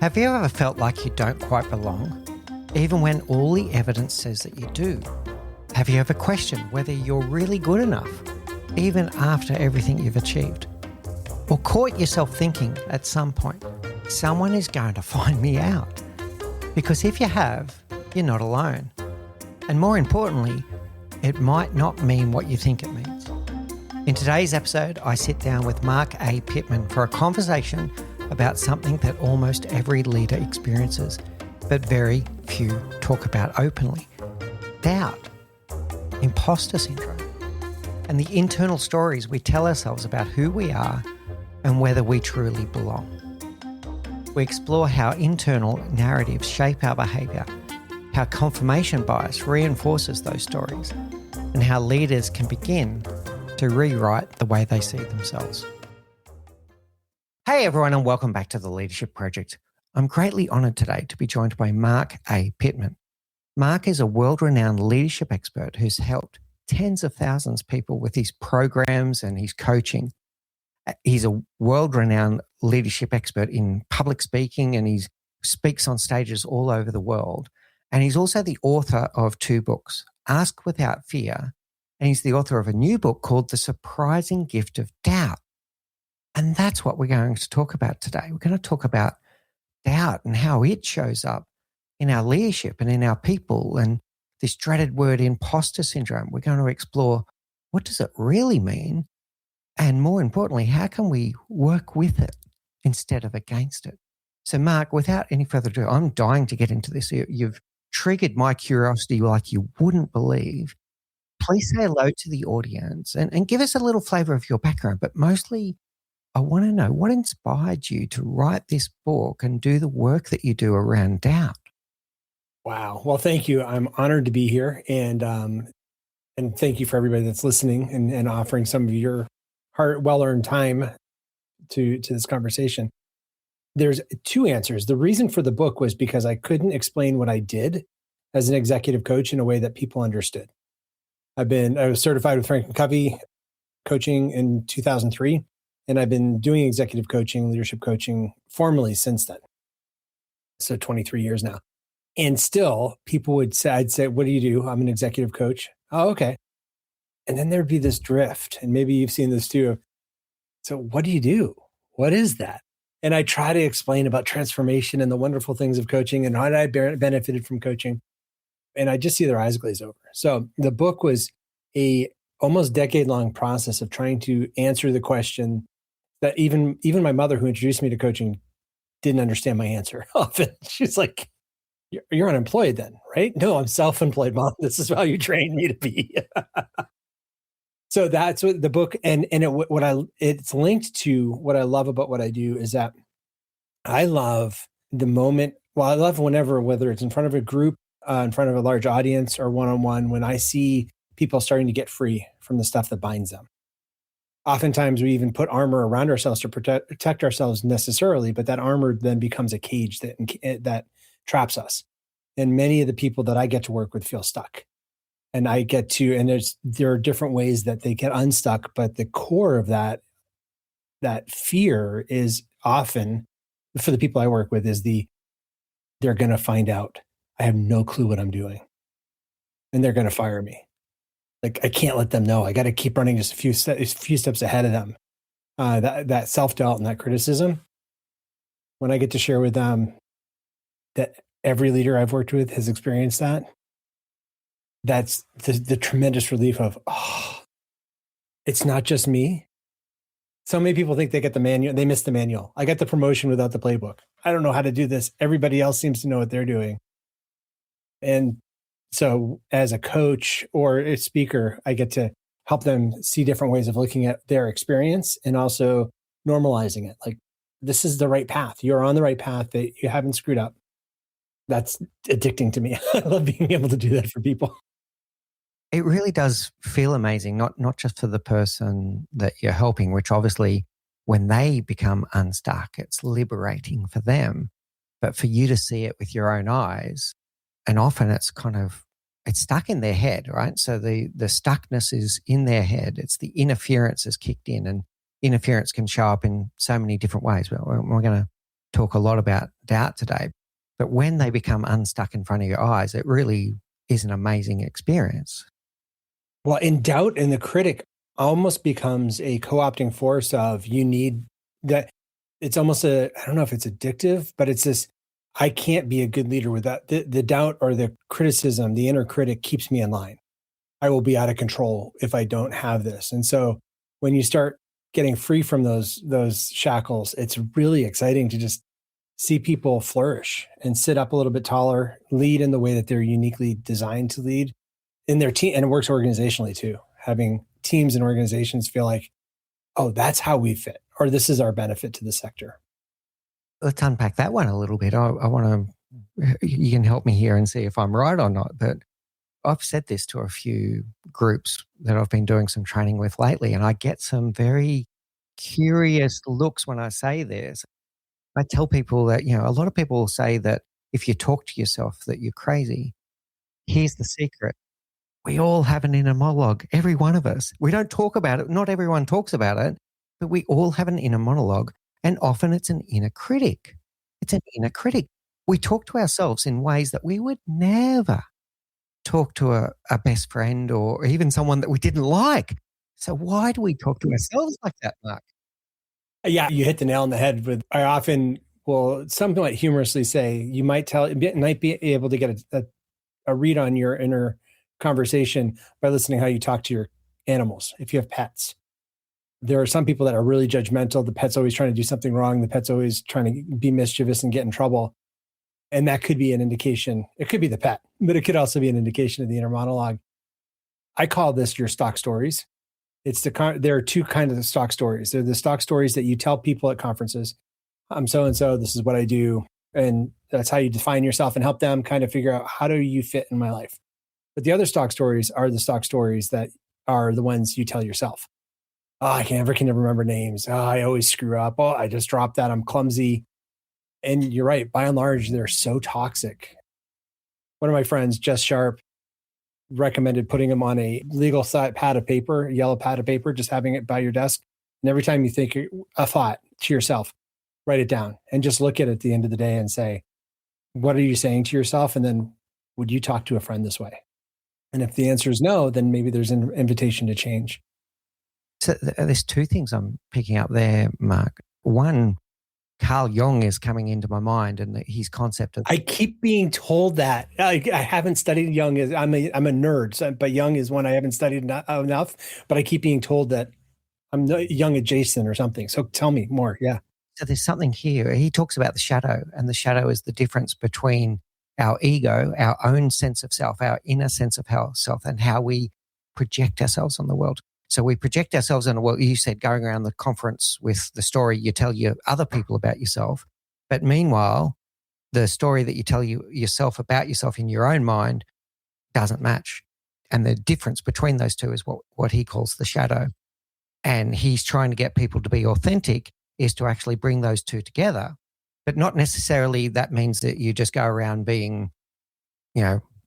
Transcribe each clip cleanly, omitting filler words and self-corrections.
Have you ever felt like you don't quite belong, even when all the evidence says that you do? Have you ever questioned whether you're really good enough, even after everything you've achieved? Or caught yourself thinking at some point, someone is going to find me out? Because if you have, you're not alone. And more importantly, it might not mean what you think it means. In today's episode, I sit down with Marc A. Pitman for a conversation about something that almost every leader experiences, but very few talk about openly. Doubt, imposter syndrome, and the internal stories we tell ourselves about who we are and whether we truly belong. We explore how internal narratives shape our behaviour, how confirmation bias reinforces those stories, and how leaders can begin to rewrite the way they see themselves. Hey everyone, and welcome back to the Leadership Project. I'm greatly honoured today to be joined by Marc A. Pitman. Marc is a world-renowned leadership expert who's helped tens of thousands of people with his programs and his coaching. He's a world-renowned leadership expert in public speaking, and he speaks on stages all over the world. And he's also the author of 2 books, Ask Without Fear, and he's the author of a new book called The Surprising Gift of Doubt. And that's what we're going to talk about today. We're going to talk about doubt and how it shows up in our leadership and in our people, and this dreaded word imposter syndrome. We're going to explore, what does it really mean? And more importantly, how can we work with it instead of against it? So Marc, without any further ado, I'm dying to get into this. You've triggered my curiosity like you wouldn't believe. Please say hello to the audience and give us a little flavor of your background, but mostly I want to know what inspired you to write this book and do the work that you do around doubt. Wow. Well, thank you. I'm honored to be here, and thank you for everybody that's listening and offering some of your well-earned time to this conversation. There's 2 answers. The reason for the book was because I couldn't explain what I did as an executive coach in a way that people understood. I was certified with Frank Covey coaching in 2003. And I've been doing executive coaching, leadership coaching formally since then. So 23 years now. And still people would say, I'd say, what do you do? I'm an executive coach. Oh, okay. And then there'd be this drift. And maybe you've seen this too. So what do you do? What is that? And I try to explain about transformation and the wonderful things of coaching and how I benefited from coaching. And I just see their eyes glaze over. So the book was a almost decade-long process of trying to answer the question that even my mother, who introduced me to coaching, didn't understand my answer often. She's like, you're unemployed then, right? No, I'm self-employed, Mom. This is how you trained me to be. So that's what the book, it's linked to what I love about what I do is that I love the moment. Well, I love whether it's in front of a group, in front of a large audience, or one-on-one, when I see people starting to get free from the stuff that binds them. Oftentimes we even put armor around ourselves to protect ourselves necessarily, but that armor then becomes a cage that traps us. And many of the people that I get to work with feel stuck. And there are different ways that they get unstuck, but the core of that fear is often, for the people I work with, is they're going to find out. I have no clue what I'm doing. And they're going to fire me. Like, I can't let them know. I got to keep running just a few steps ahead of them. That self-doubt and that criticism, when I get to share with them that every leader I've worked with has experienced that's the tremendous relief of, it's not just me. So many people think they get the manual, they miss the manual. I got the promotion without the playbook. I don't know how to do this. Everybody else seems to know what they're doing. And so as a coach or a speaker, I get to help them see different ways of looking at their experience and also normalizing it. Like, this is the right path. You're on the right path. That you haven't screwed up. That's addicting to me. I love being able to do that for people. It really does feel amazing, not just for the person that you're helping, which obviously when they become unstuck, it's liberating for them, but for you to see it with your own eyes. And often it's stuck in their head, right? So the stuckness is in their head. It's the interference has kicked in, and interference can show up in so many different ways. But we're going to talk a lot about doubt today. But when they become unstuck in front of your eyes, it really is an amazing experience. Well, in doubt and the critic almost becomes a co-opting force of you need that. It's almost I don't know if it's addictive, but it's this, I can't be a good leader without the doubt or the criticism, the inner critic keeps me in line. I will be out of control if I don't have this. And so when you start getting free from those shackles, it's really exciting to just see people flourish and sit up a little bit taller, lead in the way that they're uniquely designed to lead in their team. And it works organizationally too. Having teams and organizations feel like, oh, that's how we fit, or this is our benefit to the sector. Let's unpack that one a little bit. I want to, you can help me here and see if I'm right or not. But I've said this to a few groups that I've been doing some training with lately, and I get some very curious looks when I say this. I tell people that, a lot of people say that if you talk to yourself that you're crazy. Here's the secret. We all have an inner monologue, every one of us. We don't talk about it. Not everyone talks about it, but we all have an inner monologue. And often it's an inner critic. It's an inner critic. We talk to ourselves in ways that we would never talk to a best friend or even someone that we didn't like. So why do we talk to ourselves like that, Mark? Yeah, you hit the nail on the head with, I often will something like humorously say, you might be able to get a read on your inner conversation by listening how you talk to your animals. If you have pets, there are some people that are really judgmental. The pet's always trying to do something wrong. The pet's always trying to be mischievous and get in trouble. And that could be an indication. It could be the pet, but it could also be an indication of the inner monologue. I call this your stock stories. There are two kinds of stock stories. They're the stock stories that you tell people at conferences. I'm so-and-so, this is what I do. And that's how you define yourself and help them kind of figure out, how do you fit in my life? But the other stock stories are the stock stories that are the ones you tell yourself. Oh, I can never remember names. Oh, I always screw up. Oh, I just dropped that. I'm clumsy. And you're right. By and large, they're so toxic. One of my friends, Jess Sharp, recommended putting them on a legal pad of paper, a yellow pad of paper, just having it by your desk. And every time you think a thought to yourself, write it down and just look at it at the end of the day and say, what are you saying to yourself? And then, would you talk to a friend this way? And if the answer is no, then maybe there's an invitation to change. So there's two things I'm picking up there, Mark. One, Carl Jung is coming into my mind, and his concept of... I keep being told that. I haven't studied Jung. I'm a nerd, but Jung is one I haven't studied enough, but I keep being told that I'm Jung adjacent or something. So tell me more. Yeah. So there's something here. He talks about the shadow, and the shadow is the difference between our ego, our own sense of self, our inner sense of self, and how we project ourselves on the world. So we project ourselves on the world. You said going around the conference with the story you tell other people about yourself. But meanwhile, the story that you tell yourself about yourself in your own mind doesn't match. And the difference between those two is what he calls the shadow. And he's trying to get people to be authentic is to actually bring those two together. But not necessarily that means that you just go around being,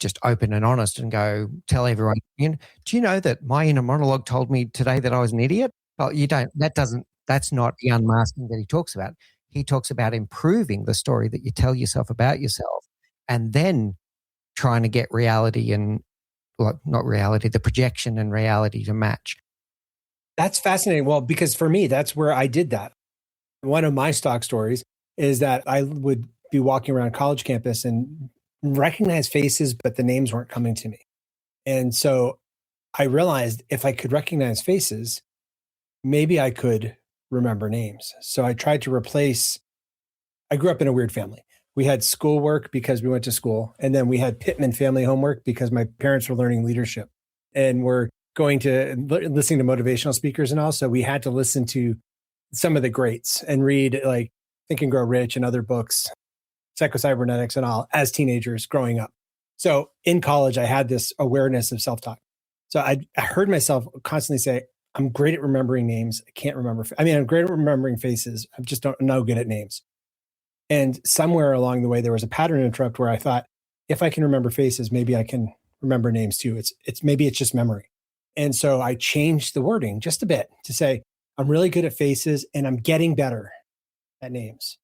just open and honest and go tell everyone, do you know that my inner monologue told me today that I was an idiot? Well, you don't, that's not the unmasking that he talks about. He talks about improving the story that you tell yourself about yourself, and then trying to get reality and, not reality, the projection and reality to match. That's fascinating. Well, because for me, that's where I did that. One of my stock stories is that I would be walking around college campus and recognize faces, but the names weren't coming to me. And so I realized if I could recognize faces, maybe I could remember names. So I tried to I grew up in a weird family. We had schoolwork because we went to school, and then we had Pitman family homework because my parents were learning leadership and we're going to listening to motivational speakers and all. So we had to listen to some of the greats and read like Think and Grow Rich and other books, Psycho-Cybernetics and all, as teenagers growing up. So in college, I had this awareness of self-talk. So I heard myself constantly say, I'm great at remembering names. I can't remember. I'm great at remembering faces. I'm just no good at names. And somewhere along the way, there was a pattern interrupt where I thought, if I can remember faces, maybe I can remember names too. Maybe it's just memory. And so I changed the wording just a bit to say, I'm really good at faces and I'm getting better at names.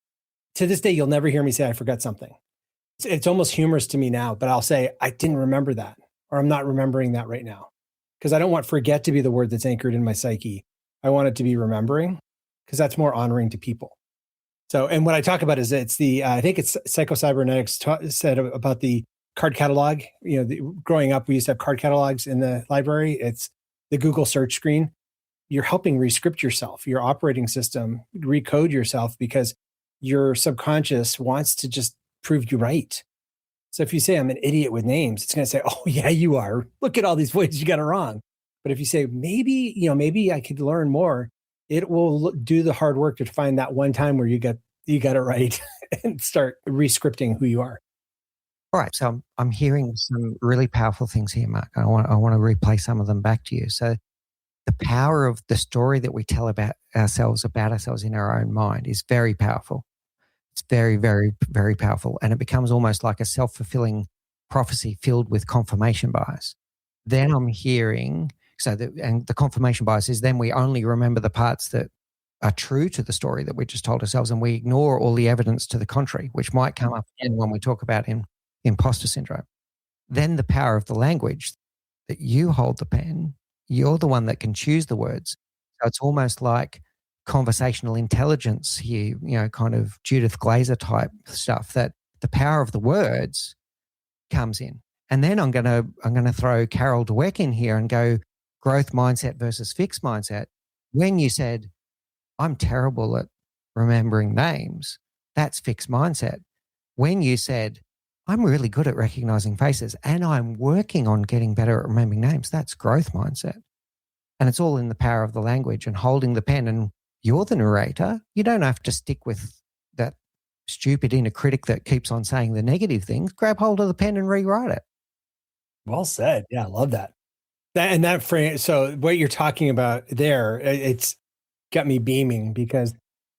to this day, you'll never hear me say I forgot something. It's almost humorous to me now, but I'll say, I didn't remember that, or I'm not remembering that right now. Because I don't want forget to be the word that's anchored in my psyche. I want it to be remembering, because that's more honoring to people. So, and what I talk about is it's I think it's Psychocybernetics said about the card catalog. Growing up, we used to have card catalogs in the library. It's the Google search screen. You're helping rescript yourself, your operating system, recode yourself, because your subconscious wants to just prove you right. So if you say I'm an idiot with names, it's going to say, oh yeah, you are. Look at all these ways you got it wrong. But if you say, maybe I could learn more, it will do the hard work to find that one time where you got it right and start rescripting who you are. All right. So I'm hearing some really powerful things here, Mark. I want to replay some of them back to you. So the power of the story that we tell about ourselves in our own mind is very powerful. It's very, very, very powerful. And it becomes almost like a self-fulfilling prophecy filled with confirmation bias. Then I'm hearing, and the confirmation bias is then we only remember the parts that are true to the story that we just told ourselves, and we ignore all the evidence to the contrary, which might come up again when we talk about imposter syndrome. Then the power of the language, that you hold the pen, you're the one that can choose the words. So it's almost like conversational intelligence here, kind of Judith Glaser type stuff, that the power of the words comes in. And then I'm going to throw Carol Dweck in here and go growth mindset versus fixed mindset. When you said, I'm terrible at remembering names, that's fixed mindset. When you said, I'm really good at recognizing faces and I'm working on getting better at remembering names, that's growth mindset. And it's all in the power of the language and holding the pen. And you're the narrator. You don't have to stick with that stupid inner critic that keeps on saying the negative things. Grab hold of the pen and rewrite it. Well said. Yeah, I love that. That frame. So what you're talking about there, it's got me beaming, because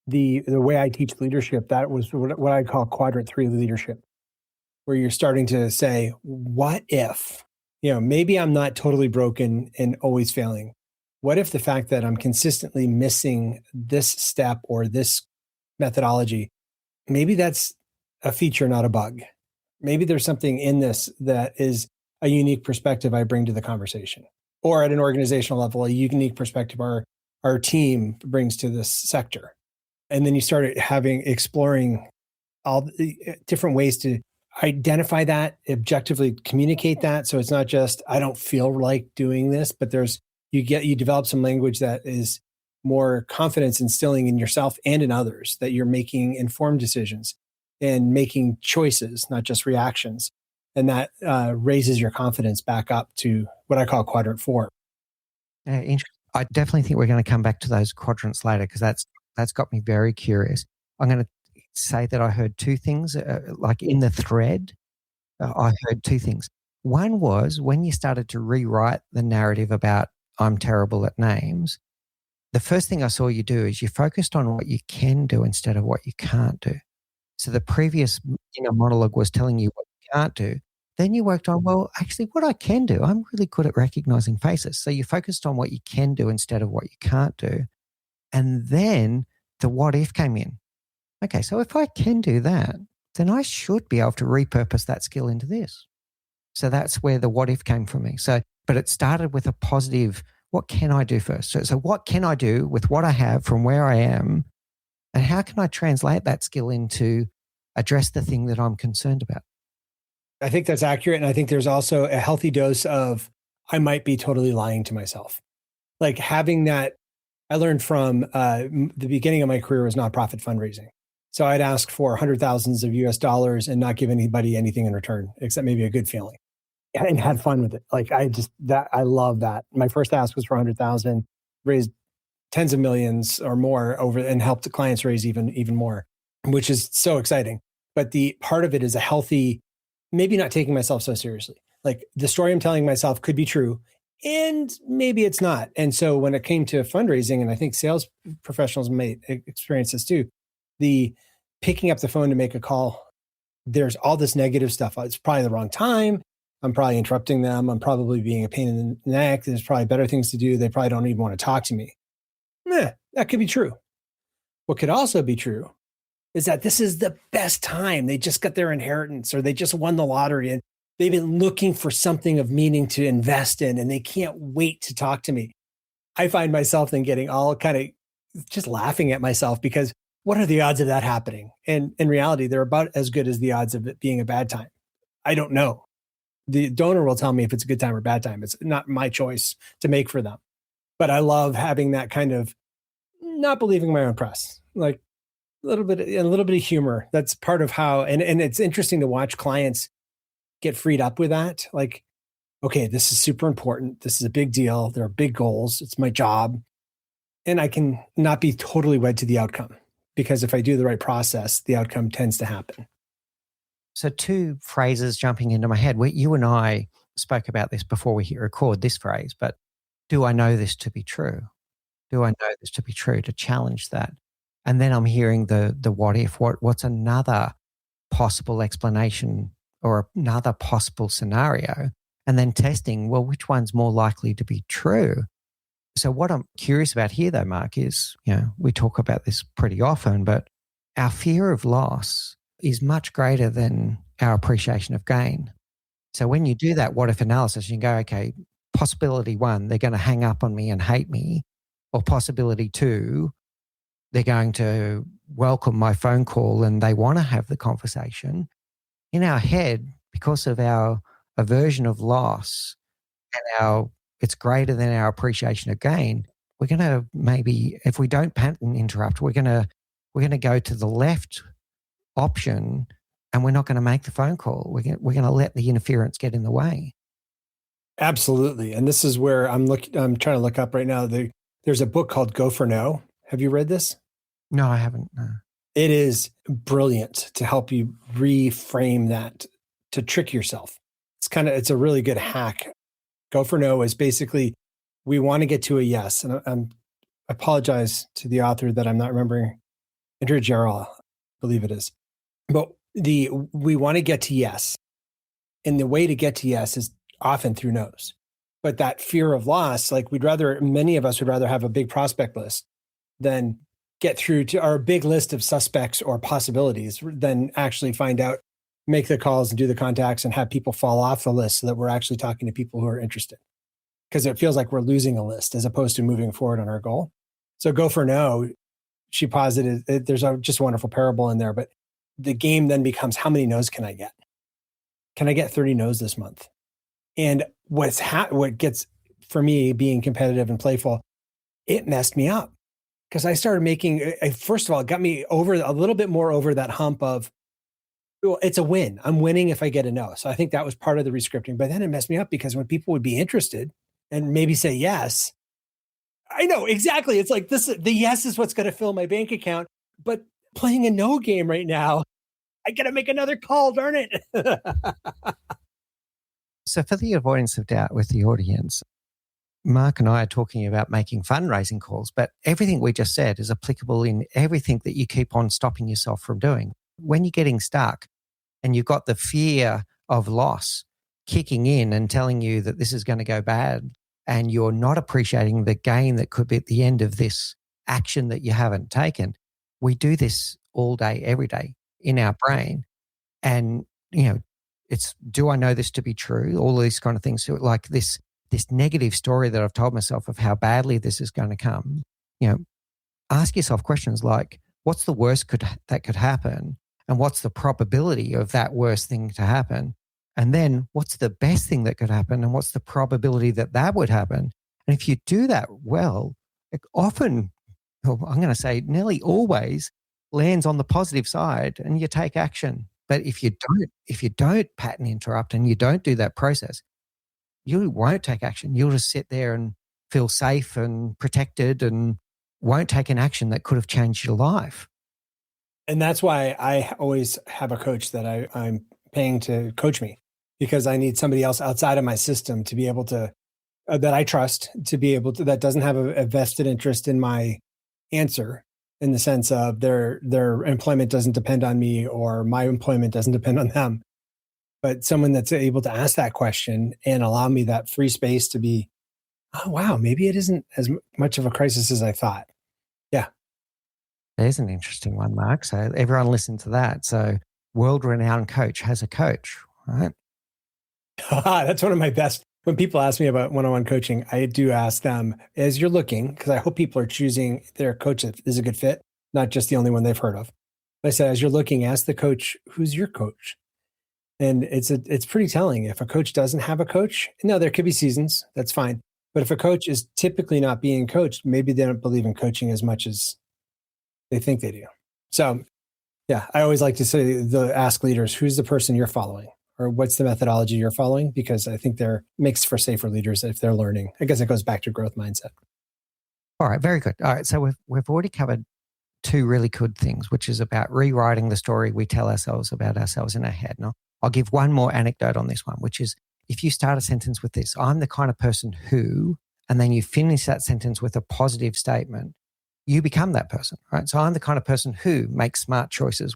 the way I teach leadership, that was what I call quadrant 3 leadership, where you're starting to say, what if, maybe I'm not totally broken and always failing. What if the fact that I'm consistently missing this step or this methodology, maybe that's a feature, not a bug. Maybe there's something in this that is a unique perspective I bring to the conversation, or at an organizational level, a unique perspective our team brings to this sector. And then you start exploring all the different ways to identify that, objectively communicate that. So it's not just, I don't feel like doing this, but you develop some language that is more confidence instilling in yourself and in others, that you're making informed decisions and making choices, not just reactions. And that raises your confidence back up to what I call quadrant 4. Interesting. I definitely think we're going to come back to those quadrants later, because that's got me very curious. I'm going to say that I heard two things, like in the thread, I heard two things. One was when you started to rewrite the narrative about I'm terrible at names, the first thing I saw you do is you focused on what you can do instead of what you can't do. So the previous inner monologue was telling you what you can't do. Then you worked on, well, actually what I can do, I'm really good at recognizing faces. So you focused on what you can do instead of what you can't do. And then the what if came in. Okay, so if I can do that, then I should be able to repurpose that skill into this. So that's where the what if came from me. So, but it started with a positive, what can I do first? So what can I do with what I have from where I am? And how can I translate that skill into address the thing that I'm concerned about? I think that's accurate. And I think there's also a healthy dose of, I might be totally lying to myself. Like having that, I learned from the beginning of my career was nonprofit fundraising. So I'd ask for $100,000s of US dollars and not give anybody anything in return, except maybe a good feeling. And had fun with it. Like I love that. My first ask was for 100,000, raised tens of millions or more over, and helped the clients raise even more, which is so exciting. But the part of it is a healthy, maybe not taking myself so seriously. Like the story I'm telling myself could be true, and maybe it's not. And so when it came to fundraising, and I think sales professionals may experience this too, the picking up the phone to make a call, there's all this negative stuff. It's probably the wrong time. I'm probably interrupting them. I'm probably being a pain in the neck. There's probably better things to do. They probably don't even want to talk to me. That could be true. What could also be true is that this is the best time. They just got their inheritance or they just won the lottery and they've been looking for something of meaning to invest in and they can't wait to talk to me. I find myself then getting all kind of just laughing at myself because what are the odds of that happening? And in reality, they're about as good as the odds of it being a bad time. I don't know. The donor will tell me if it's a good time or bad time. It's not my choice to make for them. But I love having that kind of not believing my own press, like a little bit of humor. That's part of how, and it's interesting to watch clients get freed up with that. Like, okay, this is super important. This is a big deal. There are big goals. It's my job. And I can not be totally wed to the outcome because if I do the right process, the outcome tends to happen. So two phrases jumping into my head. You and I spoke about this before we hit record, this phrase, but do I know this to be true? Do I know this to be true? To challenge that. And then I'm hearing the what if, what's another possible explanation or another possible scenario? And then testing, well, which one's more likely to be true? So what I'm curious about here though, Mark, is, we talk about this pretty often, but our fear of loss is much greater than our appreciation of gain. So when you do that what if analysis, you can go, okay, possibility one, they're going to hang up on me and hate me. Or possibility two, they're going to welcome my phone call and they want to have the conversation. In our head, because of our aversion of loss and it's greater than our appreciation of gain, we're going to maybe, if we don't pattern interrupt, we're going to go to the left option and we're not going to make the phone call. We're going to let the interference get in the way. Absolutely. And this is where I'm trying to look up right now. There's a book called Go for No. Have you read this? No, I haven't. No. It is brilliant to help you reframe that, to trick yourself. It's a really good hack. Go for No is basically, we want to get to a yes. And I apologize to the author that I'm not remembering. Andrea Jarrell, I believe it is. But we want to get to yes. And the way to get to yes is often through no's. But that fear of loss, like many of us would rather have a big prospect list than get through to our big list of suspects or possibilities than actually find out, make the calls and do the contacts and have people fall off the list so that we're actually talking to people who are interested. Because it feels like we're losing a list as opposed to moving forward on our goal. So Go for No, she posited, there's just a wonderful parable in there, but the game then becomes, how many no's can I get? Can I get 30 no's this month? And what gets, for me, being competitive and playful, it messed me up because I started first of all, it got me over a little bit more over that hump of, well, it's a win. I'm winning if I get a no. So I think that was part of the rescripting, but then it messed me up because when people would be interested and maybe say yes, I know exactly. It's like the yes is what's going to fill my bank account, but playing a no game right now, I got to make another call, darn it. So for the avoidance of doubt with the audience, Mark and I are talking about making fundraising calls, but everything we just said is applicable in everything that you keep on stopping yourself from doing. When you're getting stuck and you've got the fear of loss kicking in and telling you that this is going to go bad and you're not appreciating the gain that could be at the end of this action that you haven't taken, we do this all day, every day in our brain. And, it's, do I know this to be true? All these kind of things. So like this negative story that I've told myself of how badly this is going to come, ask yourself questions like, what's the worst that could happen? And what's the probability of that worst thing to happen? And then what's the best thing that could happen? And what's the probability that would happen? And if you do that well, it often, I'm going to say nearly always, lands on the positive side and you take action. But if you don't pattern interrupt and you don't do that process, you won't take action. You'll just sit there and feel safe and protected and won't take an action that could have changed your life. And that's why I always have a coach that I'm paying to coach me, because I need somebody else outside of my system to be able to, that I trust, to be able to, that doesn't have a vested interest in my answer, in the sense of their employment doesn't depend on me or my employment doesn't depend on them, but someone that's able to ask that question and allow me that free space to be, oh, wow, maybe it isn't as much of a crisis as I thought. Yeah. There's an interesting one, Mark. So everyone listen to that. So world-renowned coach has a coach, right? That's one of my best. When people ask me about one-on-one coaching, I do ask them, as you're looking, because I hope people are choosing their coach that is a good fit, not just the only one they've heard of. I said, as you're looking, ask the coach, who's your coach? And it's pretty telling. If a coach doesn't have a coach, no, there could be seasons. That's fine. But if a coach is typically not being coached, maybe they don't believe in coaching as much as they think they do. So yeah, I always like to say ask leaders, who's the person you're following? Or what's the methodology you're following? Because I think they're makes for safer leaders if they're learning. I guess it goes back to growth mindset. All right, very good. All right, so we've already covered two really good things, which is about rewriting the story we tell ourselves about ourselves in our head. Now, I'll give one more anecdote on this one, which is if you start a sentence with this, I'm the kind of person who, and then you finish that sentence with a positive statement, you become that person, right? So I'm the kind of person who makes smart choices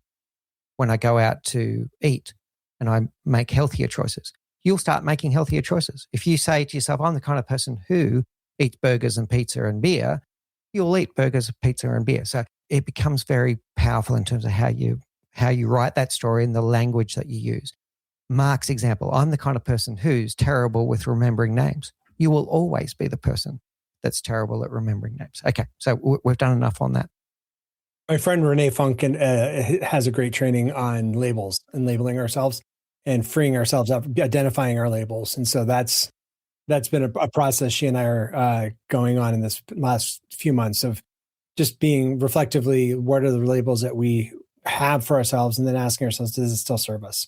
when I go out to eat and I make healthier choices. You'll start making healthier choices. If you say to yourself, I'm the kind of person who eats burgers and pizza and beer, you'll eat burgers, pizza and beer. So it becomes very powerful in terms of how you write that story and the language that you use. Mark's example, I'm the kind of person who's terrible with remembering names. You will always be the person that's terrible at remembering names. Okay, so we've done enough on that. My friend Renee Funkin has a great training on labels and labeling ourselves and freeing ourselves up, identifying our labels. And so that's been a process she and I are going on in this last few months of just being reflectively, what are the labels that we have for ourselves, and then asking ourselves, does it still serve us?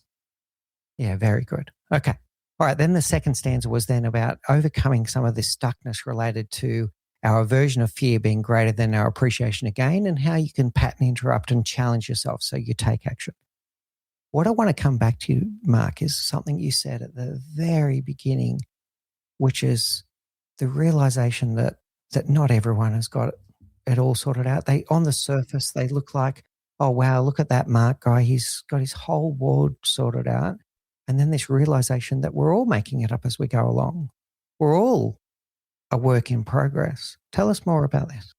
Yeah, very good. Okay. All right. Then the second stanza was then about overcoming some of this stuckness related to our aversion of fear being greater than our appreciation of gain, and how you can pattern interrupt and challenge yourself so you take action. What I want to come back to, Mark, is something you said at the very beginning, which is the realization that not everyone has got it all sorted out. They, on the surface, they look like, oh, wow, look at that Mark guy. He's got his whole world sorted out. And then this realization that we're all making it up as we go along. We're all a work in progress. Tell us more about this.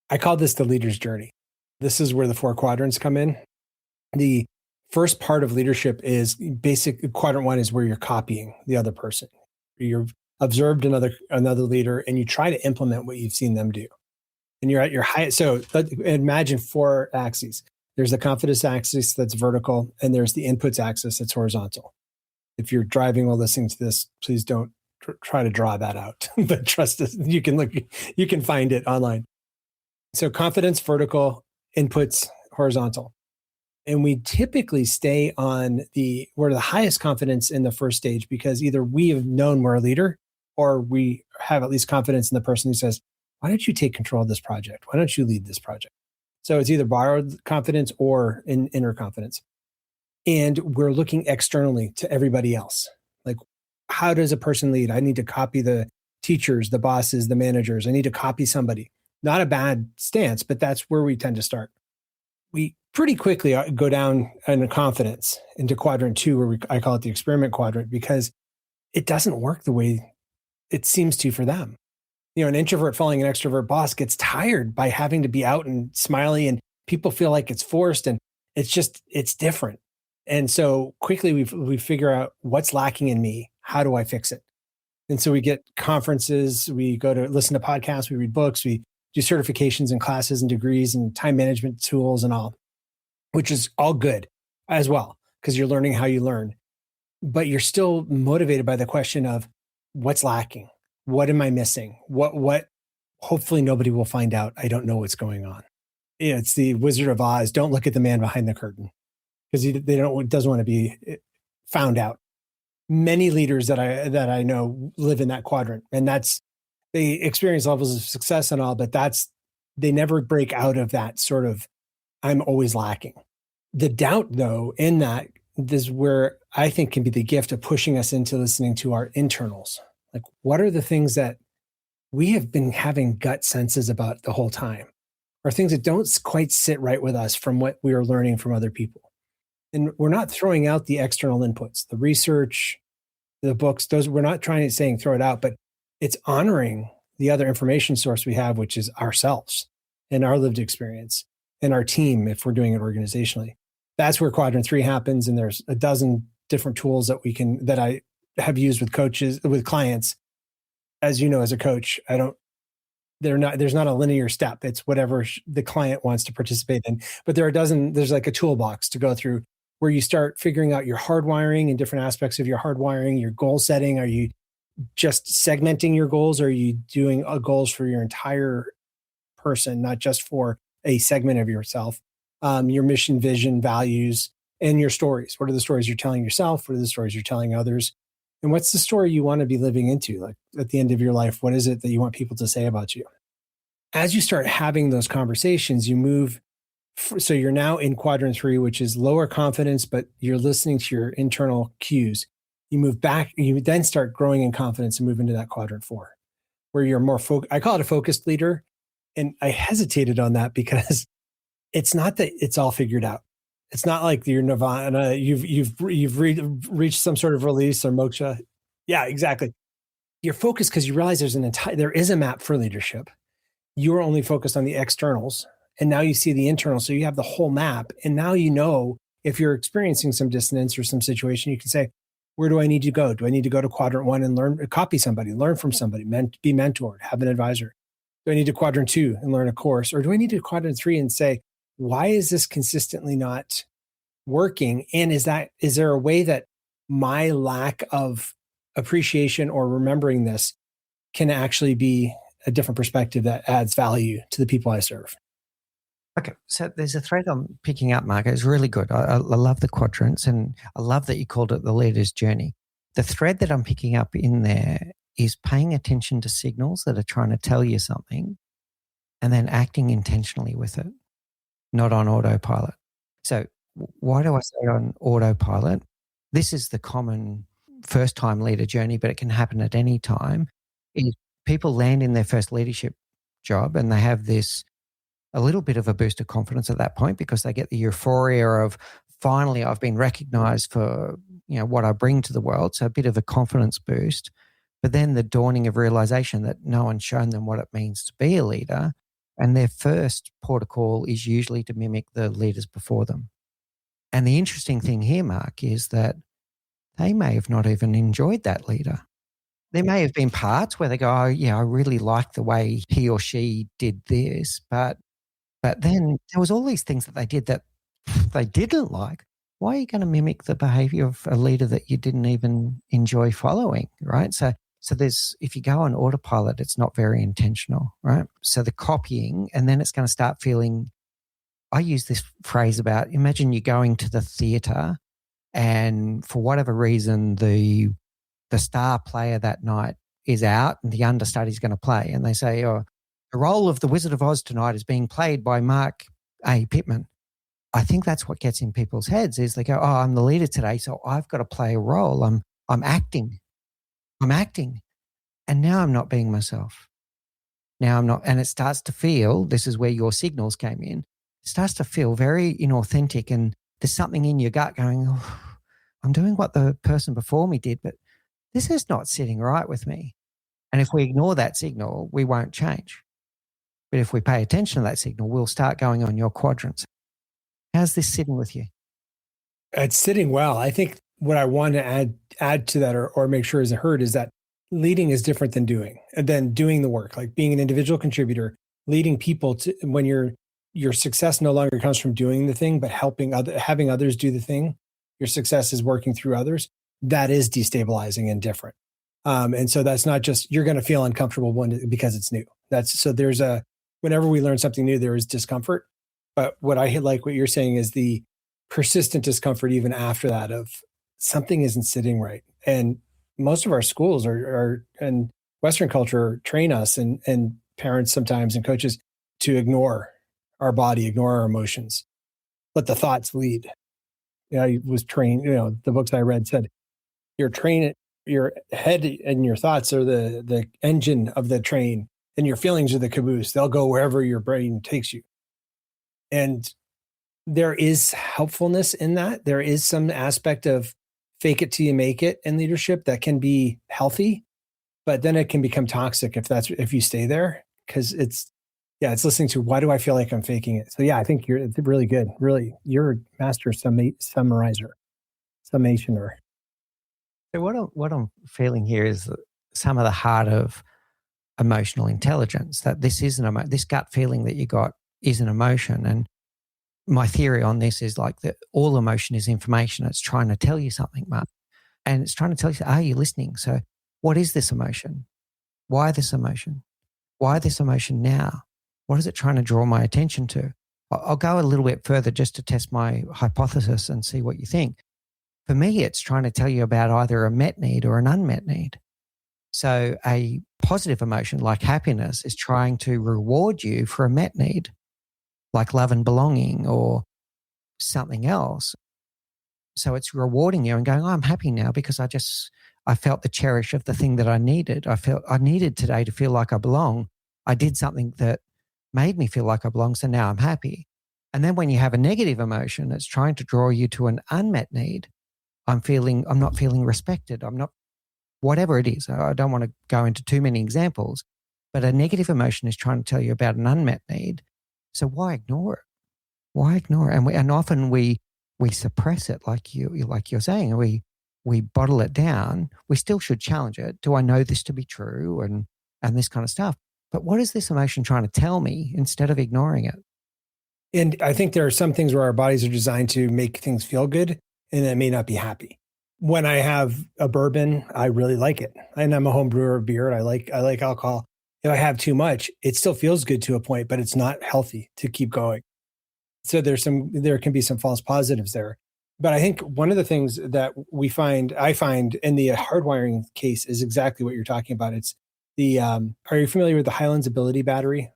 I call this the leader's journey. This is where the 4 quadrants come in. The first part of leadership is basic. Quadrant 1 is where you're copying the other person. You've observed another leader and you try to implement what you've seen them do. And you're at your highest. So imagine 4 axes. There's the confidence axis that's vertical, and there's the inputs axis that's horizontal. If you're driving while listening to this, please don't try to draw that out, but trust us, you can find it online. So confidence, vertical, inputs, horizontal. And we typically stay on we're the highest confidence in the first stage because either we have known we're a leader or we have at least confidence in the person who says, why don't you take control of this project? Why don't you lead this project? So it's either borrowed confidence or inner confidence. And we're looking externally to everybody else. Like, how does a person lead? I need to copy the teachers, the bosses, the managers. I need to copy somebody. Not a bad stance, but that's where we tend to start. We pretty quickly go down in confidence into quadrant 2, where I call it the experiment quadrant, because it doesn't work the way it seems to for them. You know, an introvert following an extrovert boss gets tired by having to be out and smiley, and people feel like it's forced, and it's different. And so quickly we figure out what's lacking in me. How do I fix it? And so we get conferences, we go to listen to podcasts, we read books, we do certifications and classes and degrees and time management tools and all, which is all good as well, because you're learning how you learn. But you're still motivated by the question of what's lacking? What am I missing? What hopefully nobody will find out. I don't know what's going on. It's the Wizard of Oz. Don't look at the man behind the curtain, because doesn't want to be found out. Many leaders that I know live in that quadrant, and they experience levels of success and all, but they never break out of that sort of, I'm always lacking. The doubt, though, in that is where I think can be the gift of pushing us into listening to our internals. Like, what are the things that we have been having gut senses about the whole time, or things that don't quite sit right with us from what we are learning from other people? And we're not throwing out the external inputs, the research, the books, those, we're not saying throw it out, but it's honoring the other information source we have, which is ourselves. and our lived experience and our team, if we're doing it organizationally. That's where quadrant 3 happens. And there's a dozen different tools that I have used with coaches, with clients. As you know, as a coach, there's not a linear step. It's whatever the client wants to participate in. But there's like a toolbox to go through where you start figuring out your hardwiring and different aspects of your hardwiring, your goal setting. Are you just segmenting your goals? Or are you doing goals for your entire person, not just for a segment of yourself? Your mission, vision, values, and your stories. What are the stories you're telling yourself? What are the stories you're telling others? And what's the story you want to be living into? Like at the end of your life, what is it that you want people to say about you? As you start having those conversations, you move. So you're now in quadrant 3, which is lower confidence, but you're listening to your internal cues. You move back, you then start growing in confidence and move into that quadrant 4, where you're more I call it a focused leader. And I hesitated on that because it's not that it's all figured out. It's not like you're nirvana. You've reached some sort of release or moksha. Yeah, exactly. You're focused because you realize there is a map for leadership. You're only focused on the externals, and now you see the internal. So you have the whole map, and now you know if you're experiencing some dissonance or some situation, you can say, "Where do I need to go? Do I need to go to quadrant 1 and learn, copy somebody, learn from somebody, be mentored, have an advisor? Do I need to quadrant 2 and learn a course, or do I need to quadrant 3 and say, why is this consistently not working? And is there a way that my lack of appreciation or remembering this can actually be a different perspective that adds value to the people I serve?" Okay, so there's a thread I'm picking up, Mark. It's really good. I love the quadrants, and I love that you called it the leader's journey. The thread that I'm picking up in there is paying attention to signals that are trying to tell you something and then acting intentionally with it, not on autopilot. So why do I say on autopilot? This is the common first-time leader journey, but it can happen at any time. Is people land in their first leadership job and they have a little bit of a boost of confidence at that point because they get the euphoria of finally I've been recognized for what I bring to the world. So a bit of a confidence boost, but then the dawning of realization that no one's shown them what it means to be a leader. And their first port of call is usually to mimic the leaders before them. And the interesting thing here, Mark, is that they may have not even enjoyed that leader. There may have been parts where they go, oh, yeah, I really like the way he or she did this. But then there was all these things that they did that they didn't like. Why are you going to mimic the behavior of a leader that you didn't even enjoy following, right? So if you go on autopilot, it's not very intentional, right? So the copying, and then it's going to start feeling, I use this phrase about, imagine you're going to the theater and for whatever reason, the star player that night is out and the understudy is going to play. And they say, oh, the role of the Wizard of Oz tonight is being played by Marc A. Pitman. I think that's what gets in people's heads is they go, oh, I'm the leader today, so I've got to play a role. I'm acting. And now I'm not being myself. Now I'm not. And it starts to feel, this is where your signals came in, it starts to feel very inauthentic. And there's something in your gut going, oh, I'm doing what the person before me did, but this is not sitting right with me. And if we ignore that signal, we won't change. But if we pay attention to that signal, we'll start going on your quadrants. How's this sitting with you? It's sitting well. I think what I want to add to that or make sure is heard is that leading is different than doing the work, like being an individual contributor, leading people to when your success no longer comes from doing the thing, but having others do the thing. Your success is working through others. That is destabilizing and different. And so that's not just, you're going to feel uncomfortable because it's new. Whenever we learn something new, there is discomfort. But what you're saying is the persistent discomfort even after that of something isn't sitting right. And most of our schools are and Western culture train us and parents sometimes and coaches to ignore our body, ignore our emotions, let the thoughts lead. I was trained, the books I read said, your head and your thoughts are the engine of the train and your feelings are the caboose. They'll go wherever your brain takes you. And there is helpfulness in that. There is some aspect of fake it till you make it in leadership that can be healthy, but then it can become toxic if you stay there, because Yeah, it's listening to why do I feel like I'm faking it. So yeah, I think it's really good. Really, you're a master summarizer, summationer. So what I'm feeling here is that some of the heart of emotional intelligence, that this is this gut feeling that you got is an emotion. And my theory on this is like that all emotion is information. It's trying to tell you something, Mark. And it's trying to tell you, are you listening? So what is this emotion? Why this emotion? Why this emotion now? What is it trying to draw my attention to? I'll go a little bit further just to test my hypothesis and see what you think. For me, it's trying to tell you about either a met need or an unmet need. So a positive emotion like happiness is trying to reward you for a met need, like love and belonging or something else. So it's rewarding you and going, oh, I'm happy now because I felt the cherish of the thing that I needed. I felt I needed today to feel like I belong. I did something that made me feel like I belong. So now I'm happy. And then when you have a negative emotion, it's trying to draw you to an unmet need. I'm not feeling respected. I'm not, whatever it is. I don't want to go into too many examples, but a negative emotion is trying to tell you about an unmet need. So why ignore it? Why ignore it? And often we suppress it, like you're saying. We bottle it down. We still should challenge it. Do I know this to be true? And this kind of stuff. But what is this emotion trying to tell me instead of ignoring it? And I think there are some things where our bodies are designed to make things feel good, and it may not be happy. When I have a bourbon, I really like it. And I'm a home brewer of beer. And I like alcohol. If I have too much, it still feels good to a point, but it's not healthy to keep going. So there can be some false positives there. But I think one of the things that I find in the hardwiring case is exactly what you're talking about. It's are you familiar with the Highlands Ability Battery?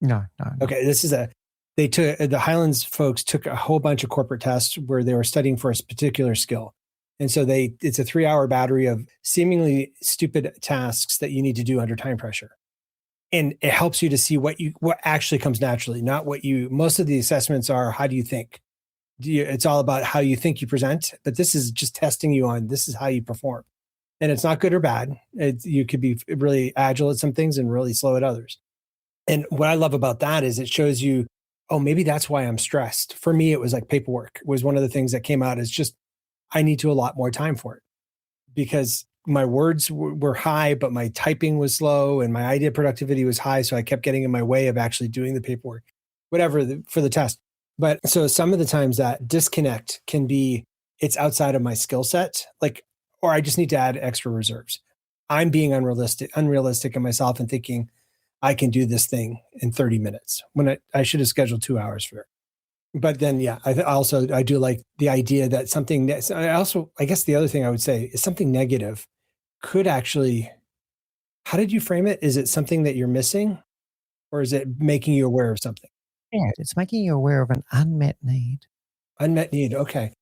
No. Okay. The Highlands folks took a whole bunch of corporate tests where they were studying for a particular skill. And so it's a 3-hour battery of seemingly stupid tasks that you need to do under time pressure. And it helps you to see what actually comes naturally, not most of the assessments are, how do you think? It's all about how you think you present, but this is just testing you on, this is how you perform. And it's not good or bad. You could be really agile at some things and really slow at others. And what I love about that is it shows you, oh, maybe that's why I'm stressed. For me, it was like paperwork was one of the things that came out as just, I need to allot more time for it because my words were high, but my typing was slow and my idea productivity was high. So I kept getting in my way of actually doing the paperwork, whatever for the test. But so some of the times that disconnect can be, it's outside of my skill set, or I just need to add extra reserves. I'm being unrealistic in myself and thinking I can do this thing in 30 minutes when I should have scheduled 2 hours for it. But then, yeah, I do like the idea that something that I guess the other thing I would say is something negative could actually, how did you frame it? Is it something that you're missing or is it making you aware of something? Yeah, it's making you aware of an unmet need. Unmet need. Okay.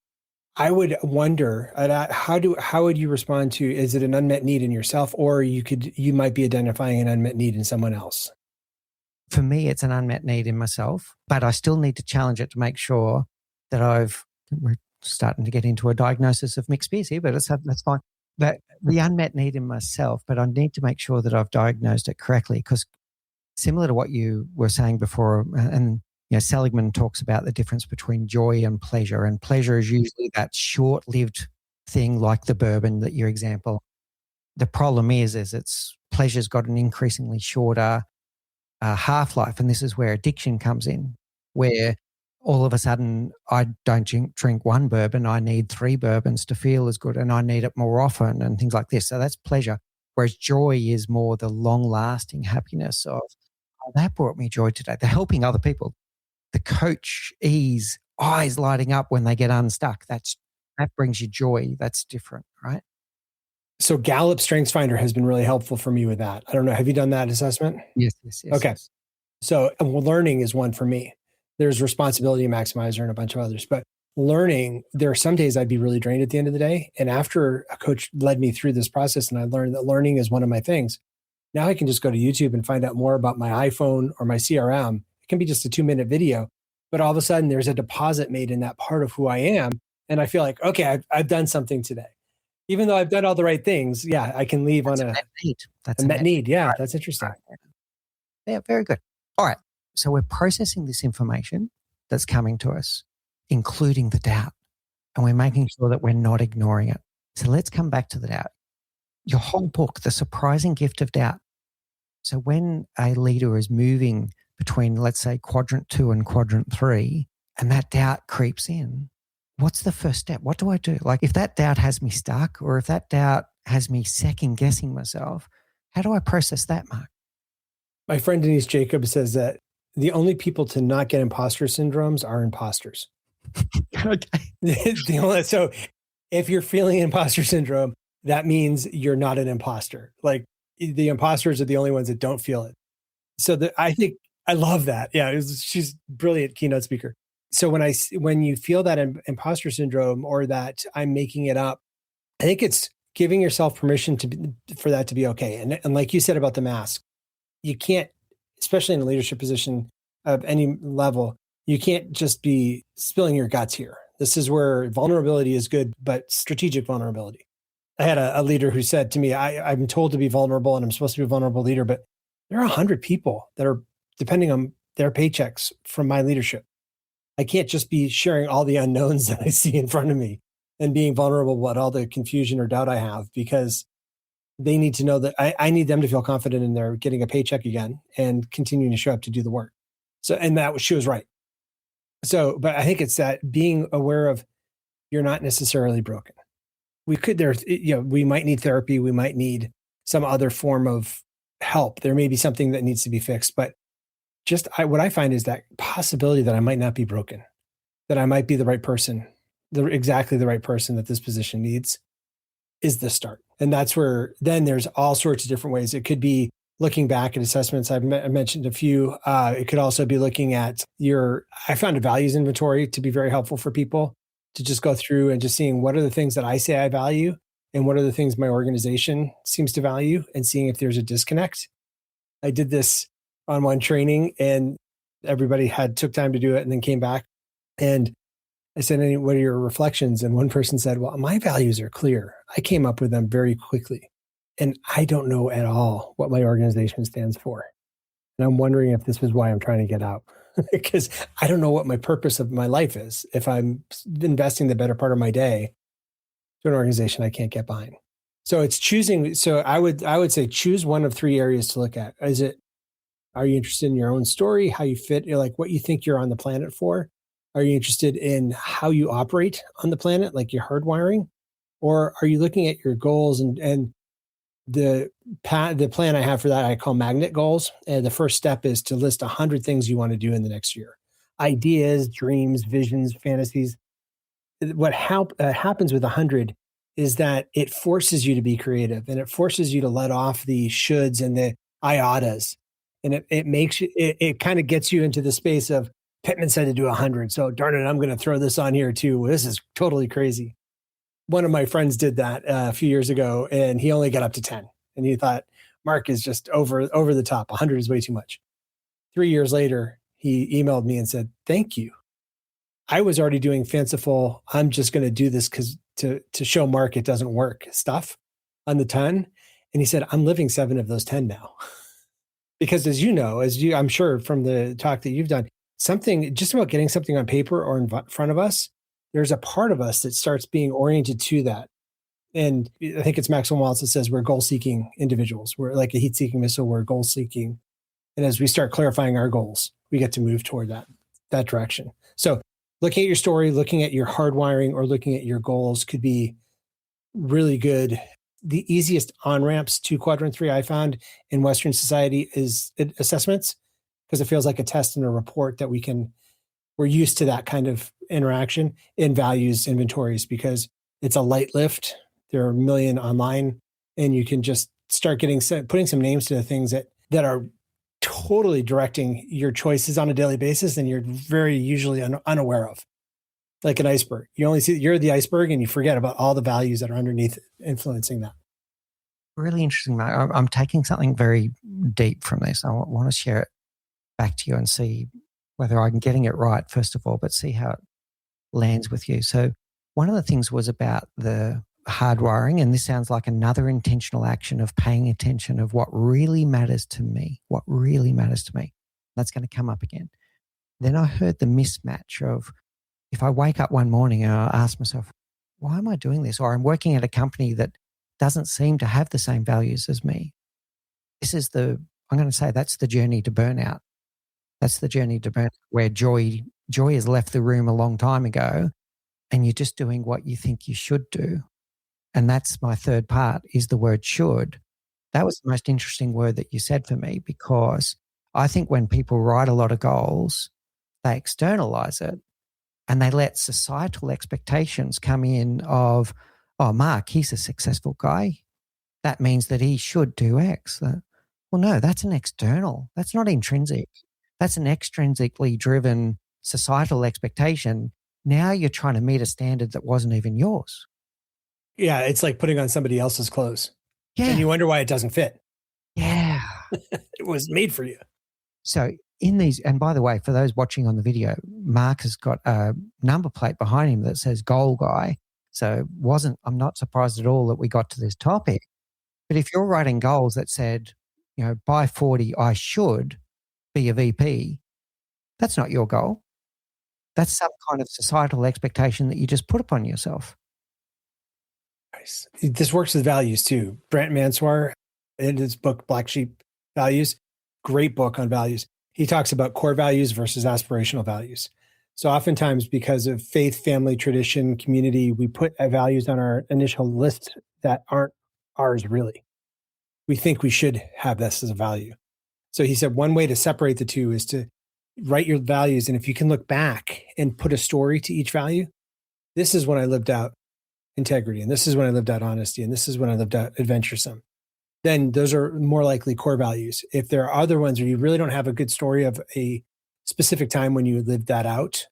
I would wonder how would you respond to, is it an unmet need in yourself or you might be identifying an unmet need in someone else? For me, it's an unmet need in myself, but I still need to challenge it to make sure that we're starting to get into a diagnosis of Mick Spiers here, but that's fine. But the unmet need in myself, but I need to make sure that I've diagnosed it correctly because similar to what you were saying before, and Seligman talks about the difference between joy and pleasure is usually that short-lived thing like the bourbon that your example. The problem is it's pleasure's got an increasingly shorter half-life, and this is where addiction comes in, where all of a sudden I don't drink one bourbon, I need 3 bourbons to feel as good and I need it more often and things like this. So that's pleasure, whereas joy is more the long-lasting happiness of, oh, that brought me joy today. They're helping other people. The coach ease, eyes lighting up when they get unstuck. That brings you joy. That's different, right? So Gallup StrengthsFinder has been really helpful for me with that. I don't know. Have you done that assessment? Yes. Okay. Yes. So learning is one for me. There's responsibility maximizer and a bunch of others, but learning, there are some days I'd be really drained at the end of the day. And after a coach led me through this process and I learned that learning is one of my things, now I can just go to YouTube and find out more about my iPhone or my CRM. It can be just a 2-minute video, but all of a sudden there's a deposit made in that part of who I am. And I feel like, okay, I've done something today. Even though I've done all the right things, yeah, I can leave on a met need. That's a met need. Yeah, right. that's interesting. Yeah, very good. All right. So we're processing this information that's coming to us, including the doubt, and we're making sure that we're not ignoring it. So let's come back to the doubt. Your whole book, The Surprising Gift of Doubt. So when a leader is moving between, let's say, quadrant 2 and quadrant 3, and that doubt creeps in, what's the first step? What do I do? Like if that doubt has me stuck, or if that doubt has me second guessing myself, how do I process that, Mark? My friend Denise Jacobs says that the only people to not get imposter syndromes are imposters. Okay. So if you're feeling imposter syndrome, that means you're not an imposter. Like the imposters are the only ones that don't feel it. So I think I love that. Yeah, she's a brilliant keynote speaker. So when you feel that imposter syndrome or that I'm making it up, I think it's giving yourself permission for that to be okay. And like you said about the mask, you can't, especially in a leadership position of any level, you can't just be spilling your guts here. This is where vulnerability is good, but strategic vulnerability. I had a leader who said to me, I'm told to be vulnerable and I'm supposed to be a vulnerable leader, but there are 100 people that are depending on their paychecks from my leadership. I can't just be sharing all the unknowns that I see in front of me and being vulnerable about all the confusion or doubt I have, because they need to know that I need them to feel confident in their getting a paycheck again and continuing to show up to do the work. So, and she was right. So, but I think it's that being aware of you're not necessarily broken. We might need therapy. We might need some other form of help. There may be something that needs to be fixed, but what I find is that possibility that I might not be broken, that I might be the right person, exactly the right person that this position needs, is the start. And that's where then there's all sorts of different ways. It could be looking back at assessments. I mentioned a few. It could also be looking at I found a values inventory to be very helpful for people to just go through and just seeing what are the things that I say I value and what are the things my organization seems to value, and seeing if there's a disconnect. I did this on one training and everybody took time to do it and then came back. And I said, what are your reflections? And one person said, well, my values are clear. I came up with them very quickly. And I don't know at all what my organization stands for. And I'm wondering if this was why I'm trying to get out, because I don't know what my purpose of my life is if I'm investing the better part of my day to an organization I can't get behind. So it's choosing. So I would say choose one of 3 areas to look at. Are you interested in your own story, how you fit, like what you think you're on the planet for? Are you interested in how you operate on the planet, like your hardwiring? Or are you looking at your goals and the plan I have for that, I call magnet goals. And the first step is to list 100 things you want to do in the next year. Ideas, dreams, visions, fantasies. What happens with 100 is that it forces you to be creative, and it forces you to let off the shoulds and the I oughtas. And it makes you, it kind of gets you into the space of Pitman said to do 100. So darn it, I'm going to throw this on here too. This is totally crazy. One of my friends did that a few years ago, and he only got up to 10. And he thought, Mark is just over the top. 100 is way too much. 3 years later, he emailed me and said, thank you. I was already doing fanciful, I'm just going to do this because to show Mark it doesn't work stuff on the 10. And he said, I'm living 7 of those 10 now. Because I'm sure from the talk that you've done, something just about getting something on paper or in front of us, there's a part of us that starts being oriented to that. And I think it's Maxwell Maltz that says we're goal-seeking individuals. We're like a heat-seeking missile, we're goal-seeking. And as we start clarifying our goals, we get to move toward that direction. So looking at your story, looking at your hardwiring, or looking at your goals could be really good. The easiest on-ramps to quadrant 3 I found in Western society is assessments, because it feels like a test and a report that we're used to that kind of interaction. In values inventories, because it's a light lift. There are a million online, and you can just start putting some names to the things that are totally directing your choices on a daily basis, and you're very usually unaware of. Like an iceberg. You only see you're the iceberg, and you forget about all the values that are underneath influencing that. Really interesting, Mark. I'm taking something very deep from this. I want to share it back to you and see whether I'm getting it right, first of all, but see how it lands with you. So one of the things was about the hardwiring, and this sounds like another intentional action of paying attention of what really matters to me, That's going to come up again. Then I heard the mismatch of, if I wake up one morning and I ask myself, why am I doing this? Or I'm working at a company that doesn't seem to have the same values as me. I'm going to say that's the journey to burnout. That's the journey to burnout, where joy has left the room a long time ago, and you're just doing what you think you should do. And that's my third part, is the word should. That was the most interesting word that you said for me, because I think when people write a lot of goals, they externalize it and they let societal expectations come in of, oh, Mark, he's a successful guy. That means that he should do X. Well, no, that's an external. That's not intrinsic. That's an extrinsically driven societal expectation. Now you're trying to meet a standard that wasn't even yours. Yeah, it's like putting on somebody else's clothes. Yeah. And you wonder why it doesn't fit. Yeah. It was made for you. So in these, and by the way, for those watching on the video, Mark has got a number plate behind him that says Goal Guy. So I'm not surprised at all that we got to this topic. But if you're writing goals that said, by 40, I should be a VP, that's not your goal. That's some kind of societal expectation that you just put upon yourself. Nice. This works with values too. Brent Mansour, in his book, Black Sheep Values, great book on values. He talks about core values versus aspirational values. So oftentimes, because of faith, family, tradition, community, we put values on our initial list that aren't ours really. We think we should have this as a value. So he said one way to separate the two is to write your values. And if you can look back and put a story to each value, this is when I lived out integrity, and this is when I lived out honesty, and this is when I lived out adventuresome, then those are more likely core values. If there are other ones where you really don't have a good story of a specific time when you lived that out,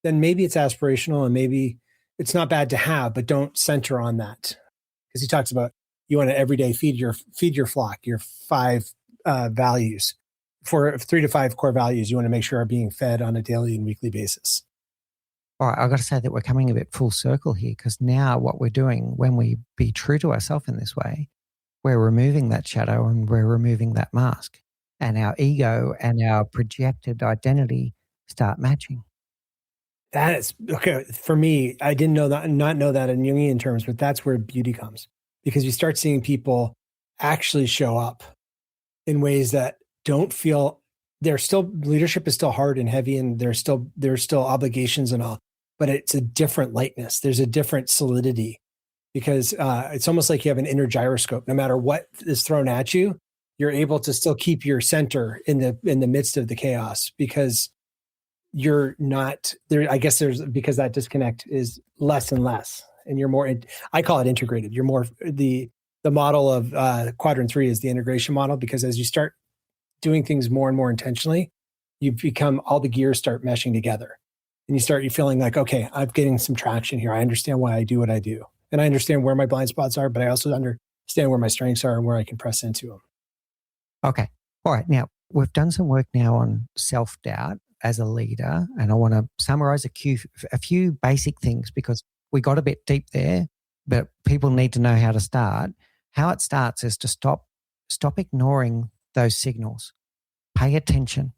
then maybe it's aspirational and maybe it's not bad to have, but don't center on that. Because he talks about you want to every day feed your flock, your 5 values. For 3 to 5 core values, you want to make sure are being fed on a daily and weekly basis. All right, I've got to say that we're coming a bit full circle here, because now what we're doing when we be true to ourselves in this way, we're removing that shadow and we're removing that mask, and our ego and our projected identity start matching. That is okay. For me, I didn't not know that in Jungian terms, but that's where beauty comes, because you start seeing people actually show up in ways that don't feel leadership is still hard and heavy, and there's still obligations and all, but it's a different lightness. There's a different solidity, because it's almost like you have an inner gyroscope. No matter what is thrown at you, you're able to still keep your center in the midst of the chaos, because you're not there. I guess because that disconnect is less and less, and you're more, I call it integrated. You're more, the model of quadrant 3 is the integration model, because as you start doing things more and more intentionally, you become, all the gears start meshing together, and you're feeling like, okay, I'm getting some traction here. I understand why I do what I do, and I understand where my blind spots are, but I also understand where my strengths are and where I can press into them. Okay. All right. Now, we've done some work now on self-doubt as a leader, and I want to summarize a few basic things, because we got a bit deep there, but people need to know how to start. How it starts is to stop ignoring those signals. Pay attention.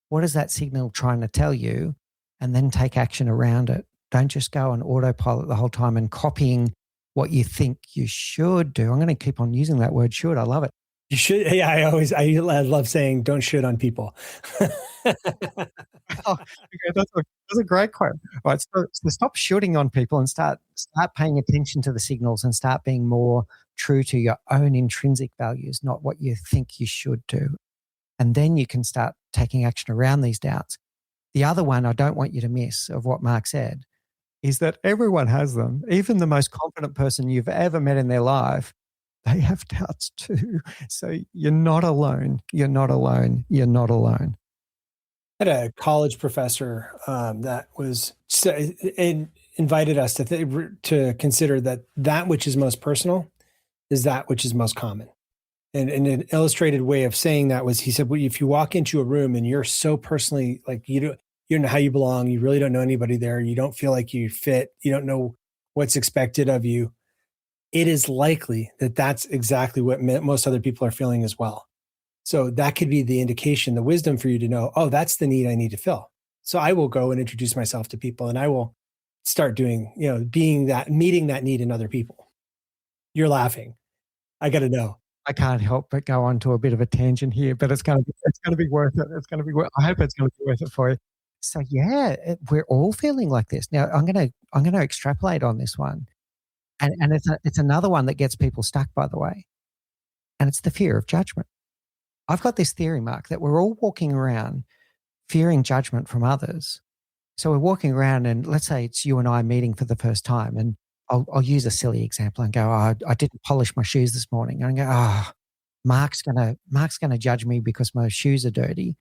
What is that signal trying to tell you? And then take action around it. Don't just go on autopilot the whole time and copying what you think you should do. I'm going to keep on using that word should. I love it. You should. Yeah, I love saying don't should on people. Oh, okay, that's a great quote. All right, so stop shooting on people and start paying attention to the signals, and start being more true to your own intrinsic values, not what you think you should do. And then you can start taking action around these doubts. The other one I don't want you to miss of what Mark said is that everyone has them. Even the most confident person you've ever met in their life, they have doubts too. So you're not alone. You're not alone. You're not alone. I had a college professor that was invited us to consider that which is most personal is that which is most common. And an illustrated way of saying that was, he said, well, if you walk into a room and you're so personally, like, you don't know how you belong, you really don't know anybody there, you don't feel like you fit, you don't know what's expected of you, it is likely that that's exactly what most other people are feeling as well. So that could be the indication, the wisdom for you to know, oh, that's the need I need to fill. So I will go and introduce myself to people, and I will start doing, meeting that need in other people. You're laughing. I got to know. I can't help but go on to a bit of a tangent here, but it's going to be worth it. It's going to be I hope it's going to be worth it for you. So yeah, we're all feeling like this. Now I'm going to extrapolate on this one. And it's another one that gets people stuck, by the way. And it's the fear of judgment. I've got this theory, Mark, that we're all walking around fearing judgment from others. So we're walking around, and let's say it's you and I meeting for the first time, and I'll use a silly example and go, oh, I didn't polish my shoes this morning. And I go, oh, Mark's gonna judge me because my shoes are dirty.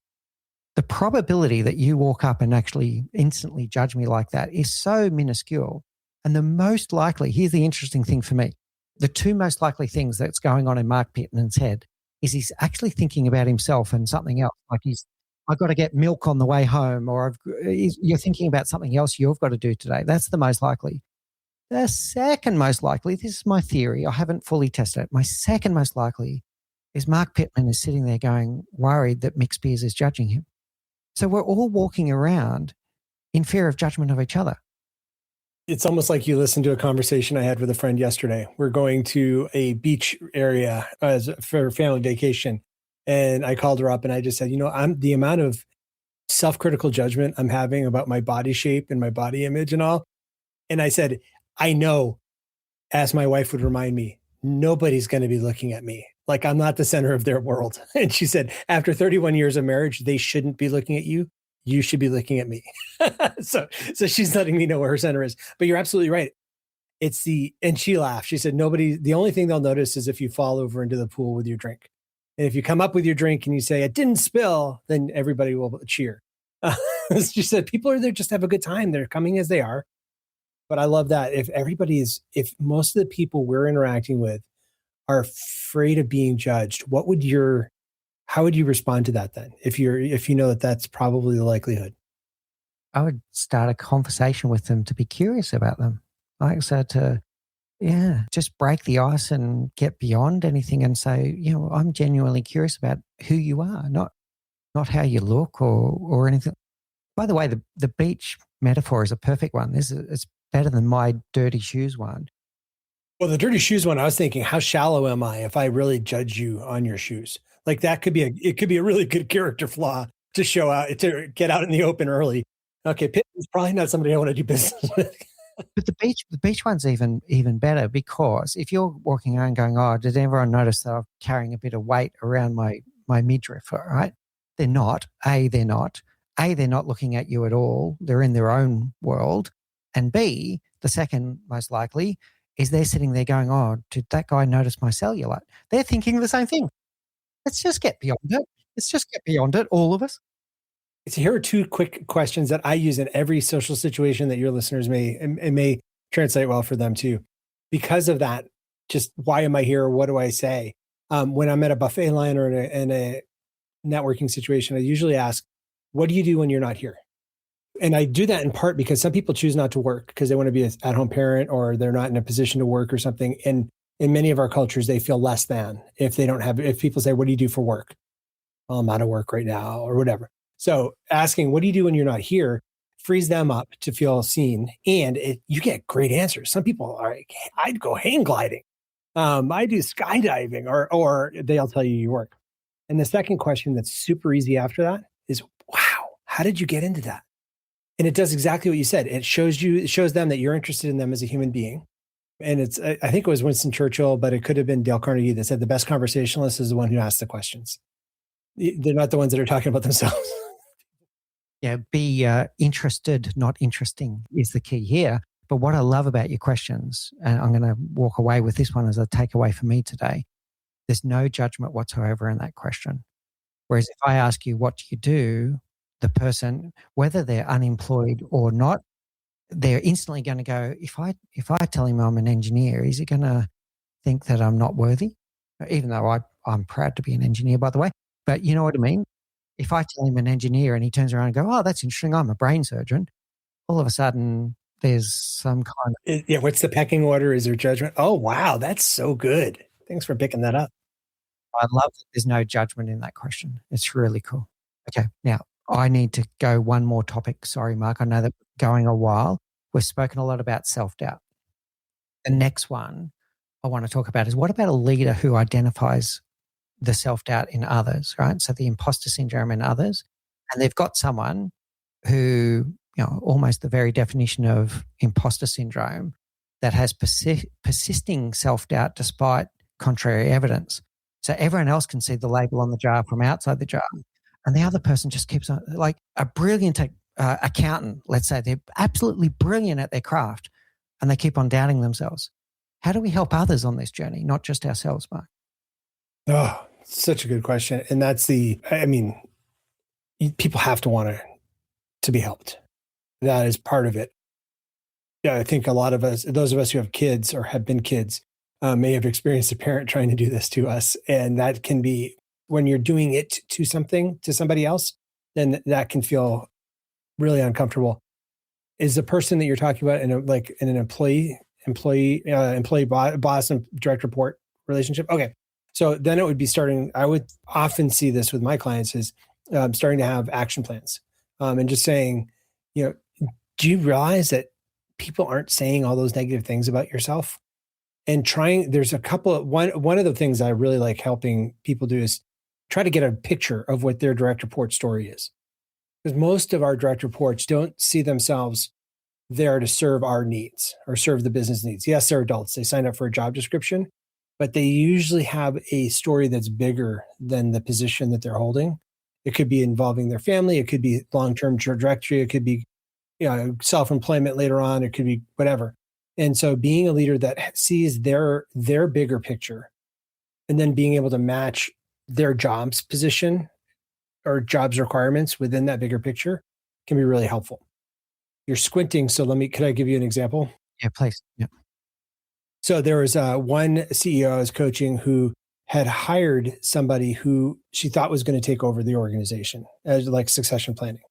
The probability that you walk up and actually instantly judge me like that is so minuscule. And the most likely, here's the interesting thing for me, the two most likely things that's going on in Mark Pitman's head is he's actually thinking about himself and something else. Like I've got to get milk on the way home, or you're thinking about something else you've got to do today. That's the most likely. The second most likely, this is my theory, I haven't fully tested it. My second most likely is Mark Pitman is sitting there going, worried that Mick Spiers is judging him. So we're all walking around in fear of judgment of each other. It's almost like you listened to a conversation I had with a friend yesterday. We're going to a beach area for family vacation. And I called her up and I just said, I'm the amount of self-critical judgment I'm having about my body shape and my body image and all. And I said, I know, as my wife would remind me, nobody's going to be looking at me. Like I'm not the center of their world. And she said, after 31 years of marriage, they shouldn't be looking at you. You should be looking at me. So she's letting me know where her center is. But you're absolutely right. And she laughed. She said, the only thing they'll notice is if you fall over into the pool with your drink. And if you come up with your drink and you say, it didn't spill, then everybody will cheer. She said, people are there just to have a good time. They're coming as they are. But I love that. If most of the people we're interacting with are afraid of being judged, how would you respond to that then? If you know that that's probably the likelihood. I would start a conversation with them to be curious about them. Like so just break the ice and get beyond anything and say, I'm genuinely curious about who you are, not how you look or anything. By the way, the beach metaphor is a perfect one. It's better than my dirty shoes one. Well, the dirty shoes one, I was thinking, how shallow am I if I really judge you on your shoes? Like that could be a really good character flaw to show out, to get out in the open early. Okay, Pitt is probably not somebody I want to do business with. But the beach one's even better, because if you're walking around going, oh, did everyone notice that I'm carrying a bit of weight around my midriff, right? They're not. They're not looking at you at all. They're in their own world. And B, the second most likely is they're sitting there going, oh, did that guy notice my cellulite? They're thinking the same thing. Let's just get beyond it, all of us. So here are two quick questions that I use in every social situation that your listeners may translate well for them too. Because of that, just why am I here? What do I say? When I'm at a buffet line or in a networking situation, I usually ask, what do you do when you're not here? And I do that in part because some people choose not to work because they want to be an at-home parent, or they're not in a position to work or something. And in many of our cultures, they feel less than if people say, what do you do for work? Well, I'm out of work right now or whatever. So asking, what do you do when you're not here, frees them up to feel seen. And you get great answers. Some people are like, I'd go hang gliding. I do skydiving, or they'll tell you work. And the second question that's super easy after that is, wow, how did you get into that? And it does exactly what you said. It shows them that you're interested in them as a human being. And I think it was Winston Churchill, but it could have been Dale Carnegie that said the best conversationalist is the one who asks the questions. They're not the ones that are talking about themselves. Yeah, be interested, not interesting is the key here. But what I love about your questions, and I'm going to walk away with this one as a takeaway for me today, there's no judgment whatsoever in that question. Whereas if I ask you, what do you do? The person, whether they're unemployed or not, they're instantly going to go, if I tell him I'm an engineer, is he going to think that I'm not worthy? Even though I'm proud to be an engineer, by the way. But you know what I mean? If I tell him an engineer and he turns around and go, oh, that's interesting, I'm a brain surgeon, all of a sudden there's some kind of... what's the pecking order? Is there judgment? Oh, wow, that's so good. Thanks for picking that up. I love that there's no judgment in that question. It's really cool. Okay, now I need to go one more topic. Sorry, Mark. I know that we're going a while. We've spoken a lot about self-doubt. The next one I want to talk about is, what about a leader who identifies the self-doubt in others, right? So the imposter syndrome in others, and they've got someone who, almost the very definition of imposter syndrome, that has persisting self-doubt despite contrary evidence. So everyone else can see the label on the jar from outside the jar, and the other person just keeps on, like a brilliant accountant, let's say they're absolutely brilliant at their craft, and they keep on doubting themselves. How do we help others on this journey, not just ourselves, Mark? Oh, such a good question. And that's people have to want to be helped. That is part of it. Yeah, I think a lot of us, those of us who have kids or have been kids, may have experienced a parent trying to do this to us. And that can be, when you're doing it to somebody else, then that can feel really uncomfortable. Is the person that you're talking about in an employee boss and direct report relationship? Okay. So then it would be I would often see this with my clients is starting to have action plans and just saying, do you realize that people aren't saying all those negative things about yourself? And there's a couple of, one of the things I really like helping people do is try to get a picture of what their direct report story is. Because most of our direct reports don't see themselves there to serve our needs or serve the business needs. Yes, they're adults. They signed up for a job description, but they usually have a story that's bigger than the position that they're holding. It could be involving their family. It could be long-term trajectory. It could be self-employment later on. It could be whatever. And so being a leader that sees their bigger picture and then being able to match their job's position or job's requirements within that bigger picture can be really helpful. You're squinting. So could I give you an example? Yeah, please. Yeah. So there was one CEO I was coaching who had hired somebody who she thought was going to take over the organization as like succession planning.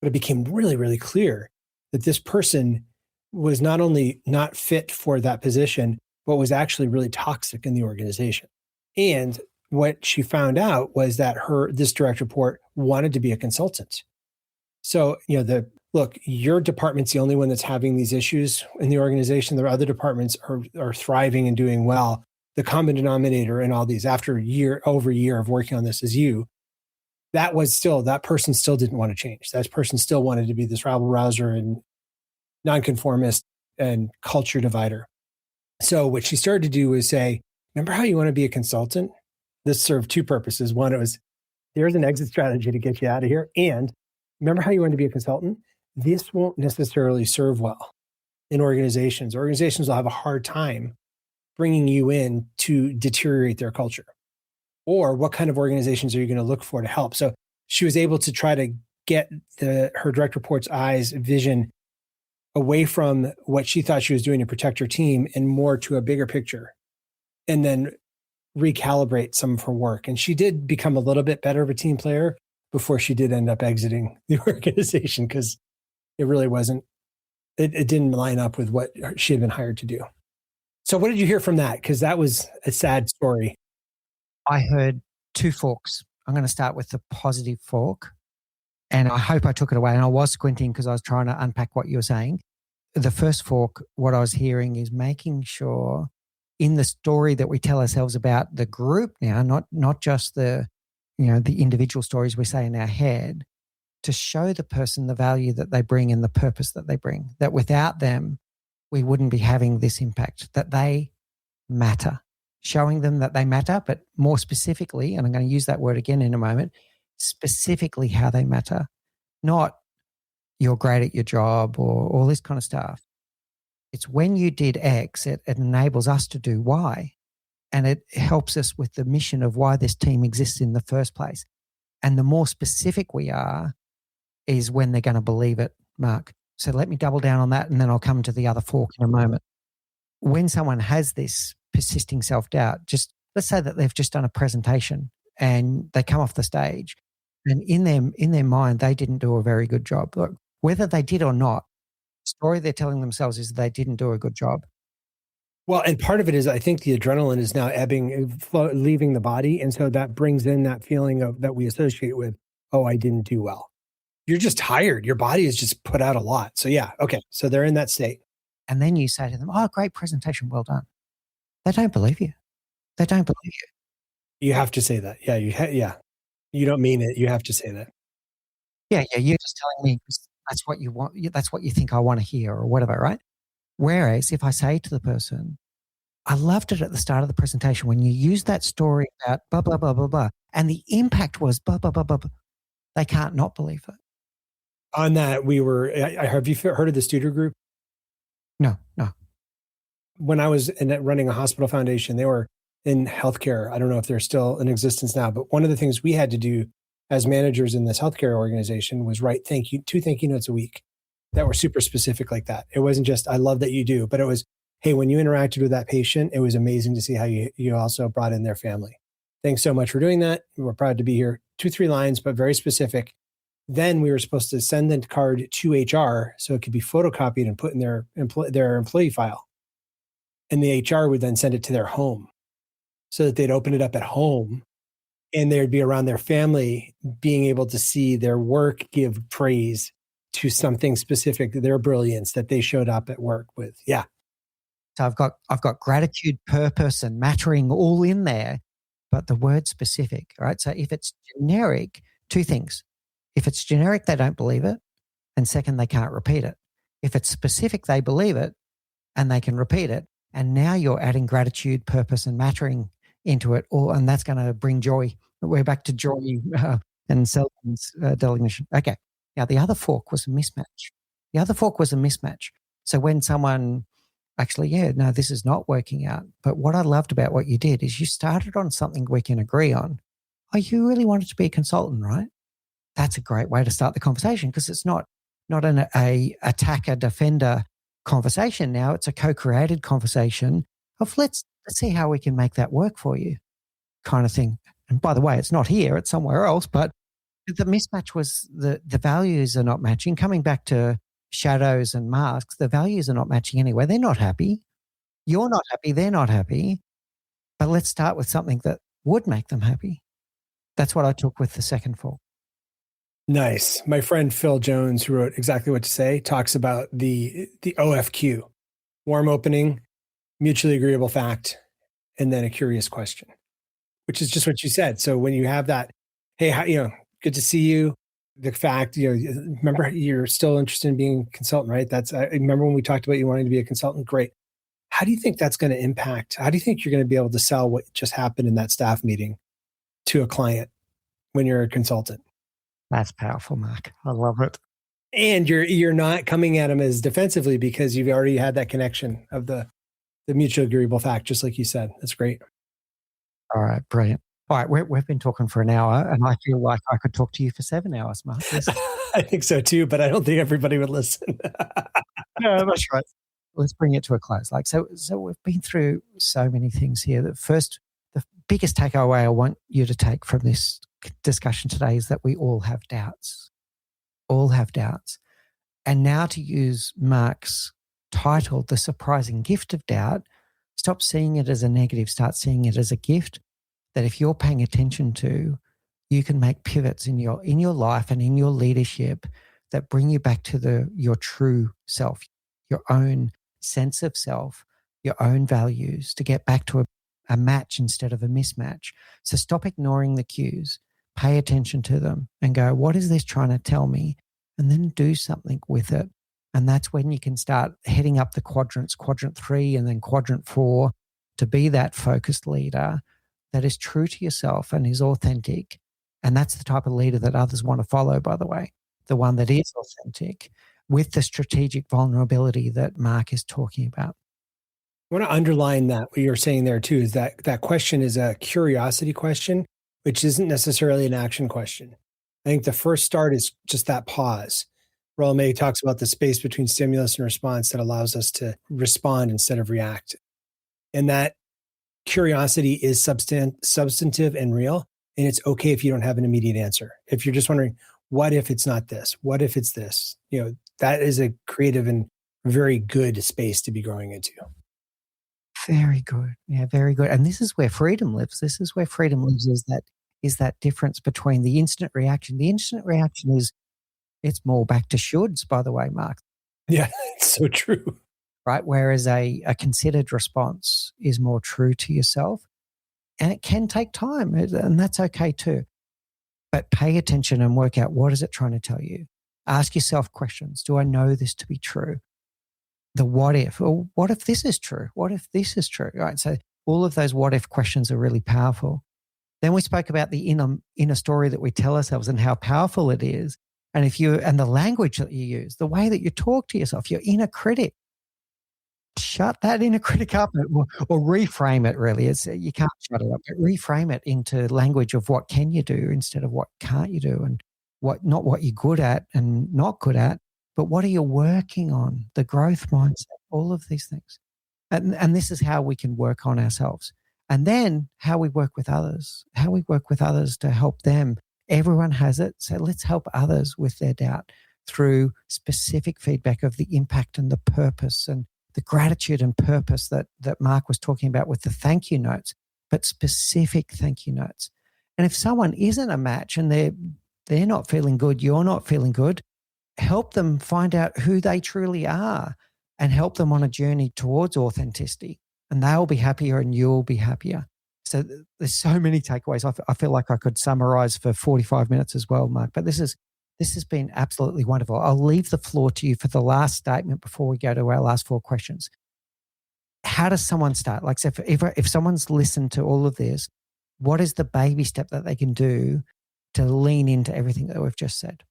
But it became really, really clear that this person was not only not fit for that position, but was actually really toxic in the organization. And what she found out was that this direct report wanted to be a consultant. So, look, your department's the only one that's having these issues in the organization. The other departments are thriving and doing well. The common denominator in all these, after over a year of working on this, is you. That person still didn't want to change. That person still wanted to be this rabble rouser and nonconformist and culture divider. So what she started to do was say, remember how you want to be a consultant? This served two purposes. One, it was, here's an exit strategy to get you out of here. And remember how you want to be a consultant? This won't necessarily serve well in organizations. Organizations will have a hard time bringing you in to deteriorate their culture. Or what kind of organizations are you going to look for to help? So she was able to try to get her direct report's vision away from what she thought she was doing to protect her team and more to a bigger picture, and then recalibrate some of her work. And she did become a little bit better of a team player before she did end up exiting the organization, because it really wasn't, it didn't line up with what she had been hired to do. So what did you hear from that? Because that was a sad story. I heard two forks. I'm going to start with the positive fork, and I hope I took it away. And I was squinting because I was trying to unpack what you were saying. The first fork, what I was hearing is making sure in the story that we tell ourselves about the group now, not just the individual stories we say in our head, to show the person the value that they bring and the purpose that they bring, that without them, we wouldn't be having this impact, that they matter. Showing them that they matter, but more specifically, and I'm going to use that word again in a moment, specifically how they matter, not you're great at your job or all this kind of stuff. It's when you did X, it enables us to do Y, and it helps us with the mission of why this team exists in the first place. And the more specific we are is when they're going to believe it, Mark. So let me double down on that, and then I'll come to the other fork in a moment. When someone has this persisting self-doubt, let's say that they've just done a presentation and they come off the stage, and in their mind, they didn't do a very good job. Look, whether they did or not, the story they're telling themselves is they didn't do a good job. Well, and part of it is I think the adrenaline is now leaving the body. And so that brings in that feeling of that we associate with, oh, I didn't do well. You're just tired. Your body has just put out a lot. So yeah, okay. So they're in that state. And then you say to them, oh, great presentation, well done. They don't believe you. They don't believe you. You have to say that. Yeah, yeah. You don't mean it. You have to say that. Yeah, you're just telling me that's what you want. That's what you think I want to hear or whatever, right? Whereas if I say to the person, I loved it at the start of the presentation when you used that story about blah, blah, blah, blah, blah, and the impact was blah, blah, blah, blah, blah. They can't not believe it. On that, have you heard of the Studer Group? No. When I was running a hospital foundation, they were in healthcare. I don't know if they're still in existence now, but one of the things we had to do as managers in this healthcare organization was write two thank you notes a week that were super specific like that. It wasn't just, I love that you do, but it was, hey, when you interacted with that patient, it was amazing to see how you also brought in their family. Thanks so much for doing that. We're proud to be here. 2-3 lines, but very specific. Then we were supposed to send the card to HR so it could be photocopied and put in their employee file. And the HR would then send it to their home so that they'd open it up at home and they'd be around their family, being able to see their work give praise to something specific, their brilliance that they showed up at work with. Yeah. So I've got gratitude, purpose, and mattering all in there, but the word specific, right? So if it's generic, two things. If it's generic, they don't believe it. And second, they can't repeat it. If it's specific, they believe it and they can repeat it. And now you're adding gratitude, purpose, and mattering into it, and that's going to bring joy. We're back to joy and Seligman's delegation. Okay. Now, the other fork was a mismatch. So when someone actually, this is not working out. But what I loved about what you did is you started on something we can agree on. Oh, you really wanted to be a consultant, right? That's a great way to start the conversation because it's not an attacker defender conversation now. It's a co-created conversation of let's see how we can make that work for you kind of thing. And by the way, it's not here, it's somewhere else, but the mismatch was the values are not matching. Coming back to shadows and masks, the values are not matching anyway. They're not happy. You're not happy. They're not happy. But let's start with something that would make them happy. That's what I took with the second fork. Nice. My friend Phil Jones, who wrote Exactly What to Say, talks about the OFQ, warm opening, mutually agreeable fact, and then a curious question, which is just what you said. So when you have that, hey, good to see you. The fact, remember you're still interested in being a consultant, right? I remember when we talked about you wanting to be a consultant. Great. How do you think that's going to impact? How do you think you're going to be able to sell what just happened in that staff meeting to a client when you're a consultant? That's powerful, Mark. I love it. And you're not coming at them as defensively because you've already had that connection of the mutually agreeable fact, just like you said. That's great. All right, brilliant. All right, we've been talking for an hour, and I feel like I could talk to you for 7 hours, Mark. Yes. I think so too, but I don't think everybody would listen. No, that's right. Let's bring it to a close. So we've been through so many things here. The biggest takeaway I want you to take from this discussion today is that we all have doubts. All have doubts. And now to use Mark's title, The Surprising Gift of Doubt, stop seeing it as a negative, start seeing it as a gift that if you're paying attention to, you can make pivots in your life and in your leadership that bring you back to your true self, your own sense of self, your own values, to get back to a match instead of a mismatch. So stop ignoring the cues, pay attention to them and go, what is this trying to tell me? And then do something with it. And that's when you can start heading up the quadrants, quadrant 3 and then quadrant 4, to be that focused leader that is true to yourself and is authentic. And that's the type of leader that others want to follow, by the way, the one that is authentic with the strategic vulnerability that Mark is talking about. I want to underline that what you're saying there too, is that question is a curiosity question, which isn't necessarily an action question. I think the first start is just that pause. Roland May talks about the space between stimulus and response that allows us to respond instead of react. And that curiosity is substantive and real. And it's okay if you don't have an immediate answer. If you're just wondering, what if it's not this? What if it's this? That is a creative and very good space to be growing into. Very good. Yeah, very good. And this is where freedom lives. This is where freedom lives, is that difference between the instant reaction. The instant reaction is, it's more back to shoulds, by the way, Mark. Yeah, it's so true. Right? Whereas a considered response is more true to yourself. And it can take time, and that's okay too. But pay attention and work out, what is it trying to tell you? Ask yourself questions. Do I know this to be true? The what if, or what if this is true? What if this is true? Right. So all of those what if questions are really powerful. Then we spoke about the inner story that we tell ourselves and how powerful it is. And and the language that you use, the way that you talk to yourself, your inner critic, shut that inner critic up, or reframe it. Really, you can't shut it up, but reframe it into language of what can you do instead of what can't you do, and not what you're good at and not good at, but what are you working on? The growth mindset, all of these things, and this is how we can work on ourselves, and then how we work with others. How we work with others to help them. Everyone has it, so let's help others with their doubt through specific feedback of the impact and the purpose and the gratitude and purpose that Mark was talking about with the thank you notes, but specific thank you notes. And if someone isn't a match and they're not feeling good, you're not feeling good, help them find out who they truly are and help them on a journey towards authenticity. And they'll be happier and you'll be happier. So there's so many takeaways. I feel like I could summarize for 45 minutes as well, Mark, but this has been absolutely wonderful. I'll leave the floor to you for the last statement before we go to our last 4 questions. How does someone start? Like, so if someone's listened to all of this, what is the baby step that they can do to lean into everything that we've just said?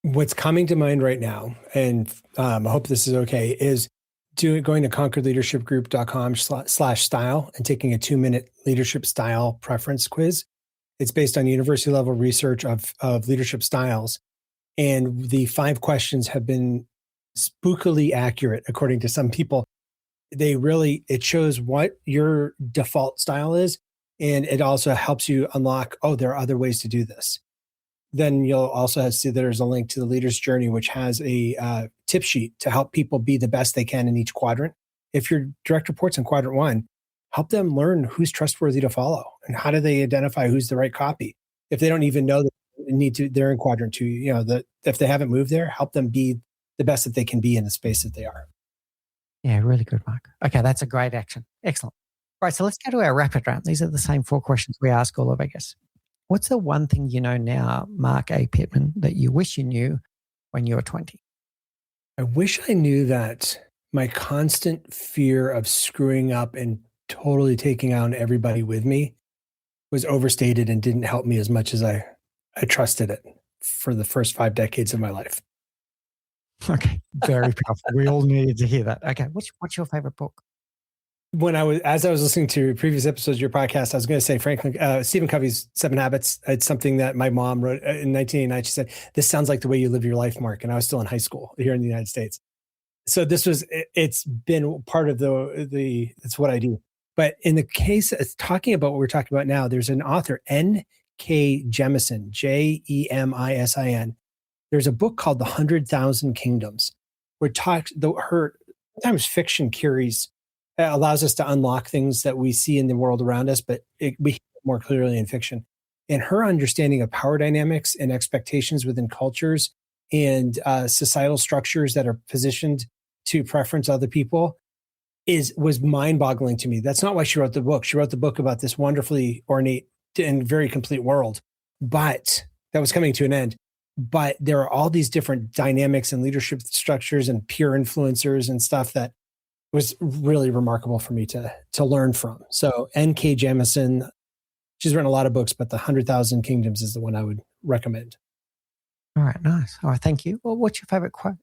What's coming to mind right now, and I hope this is okay, is going to conquerleadershipgroup.com/style and taking a 2-minute leadership style preference quiz. It's based on university level research of leadership styles. And the 5 questions have been spookily accurate, according to some people. It shows what your default style is. And it also helps you unlock, there are other ways to do this. Then you'll also see that there's a link to the Leader's Journey, which has a tip sheet to help people be the best they can in each quadrant. If your direct report's in quadrant 1, help them learn who's trustworthy to follow and how do they identify who's the right copy. If they don't even know that they're in quadrant 2, if they haven't moved there, help them be the best that they can be in the space that they are. Yeah, really good, Mark. Okay, that's a great action. Excellent. All right, so let's go to our rapid round. These are the same 4 questions we ask all of our guests. What's the one thing you know now, Marc A. Pitman, that you wish you knew when you were 20? I wish I knew that my constant fear of screwing up and totally taking on everybody with me was overstated and didn't help me as much as I trusted it for the first 5 decades of my life. Okay, very powerful. We all needed to hear that. Okay, what's your favorite book? As I was listening to previous episodes of your podcast, I was going to say Stephen Covey's 7 Habits. It's something that my mom wrote in 1989. She said, "This sounds like the way you live your life, Mark." And I was still in high school here in the United States. So it's been part of it's what I do. But in the case of talking about what we're talking about now, there's an author, N.K. Jemisin, Jemisin. There's a book called The 100,000 Kingdoms, where her sometimes fiction allows us to unlock things that we see in the world around us, but we hear it more clearly in fiction. And her understanding of power dynamics and expectations within cultures and societal structures that are positioned to preference other people was mind-boggling to me. That's not why she wrote the book. She wrote the book about this wonderfully ornate and very complete world, but that was coming to an end. But there are all these different dynamics and leadership structures and peer influencers and stuff that was really remarkable for me to learn from. So N.K. Jemisin, she's written a lot of books, but The 100,000 Kingdoms is the one I would recommend. All right, nice. All right, thank you. Well, what's your favorite quote?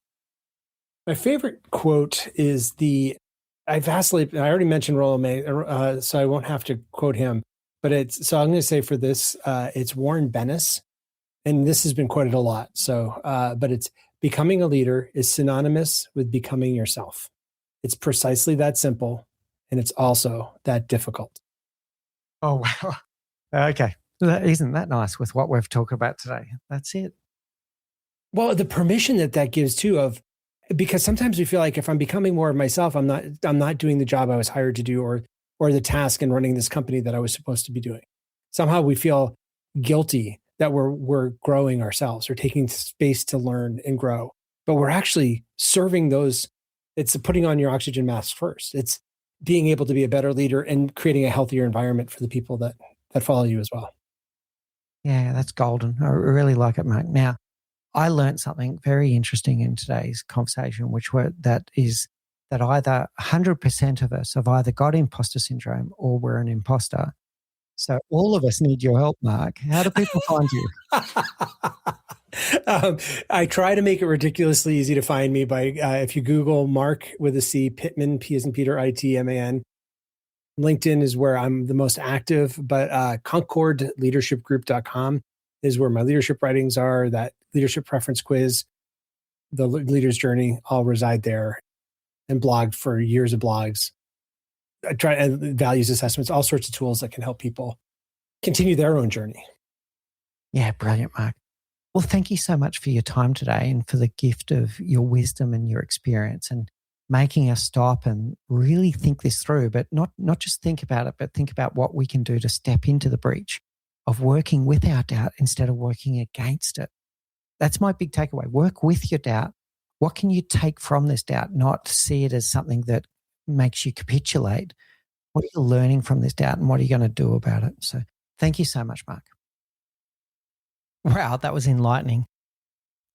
My favorite quote is I already mentioned Rollo May, so I won't have to quote him, but I'm going to say for this, it's Warren Bennis, and this has been quoted a lot. So, but it's becoming a leader is synonymous with becoming yourself. It's precisely that simple, and it's also that difficult. Oh, wow. Okay. Isn't that nice with what we've talked about today? That's it. Well, the permission that gives too of because sometimes we feel like if I'm becoming more of myself, I'm not doing the job I was hired to do, or the task in running this company that I was supposed to be doing. Somehow we feel guilty that we're growing ourselves or taking space to learn and grow, but we're actually serving those. It's putting on your oxygen mask first. It's being able to be a better leader and creating a healthier environment for the people that follow you as well. Yeah, that's golden. I really like it, Mark. Now, I learned something very interesting in today's conversation, that either 100% of us have either got imposter syndrome or we're an imposter. So all of us need your help, Mark. How do people find you? I try to make it ridiculously easy to find me by if you Google Marc with a C, Pitman, P as in Peter, ITMAN. LinkedIn is where I'm the most active, but concordleadershipgroup.com is where my leadership writings are. That leadership preference quiz, the leader's journey, all reside there, and blogged for years of blogs. I try values assessments, all sorts of tools that can help people continue their own journey. Yeah, brilliant, Mark. Well, thank you so much for your time today and for the gift of your wisdom and your experience and making us stop and really think this through, but not just think about it, but think about what we can do to step into the breach of working with our doubt instead of working against it. That's my big takeaway. Work with your doubt. What can you take from this doubt? Not see it as something that makes you capitulate. What are you learning from this doubt and what are you going to do about it? So thank you so much, Mark. Wow, that was enlightening.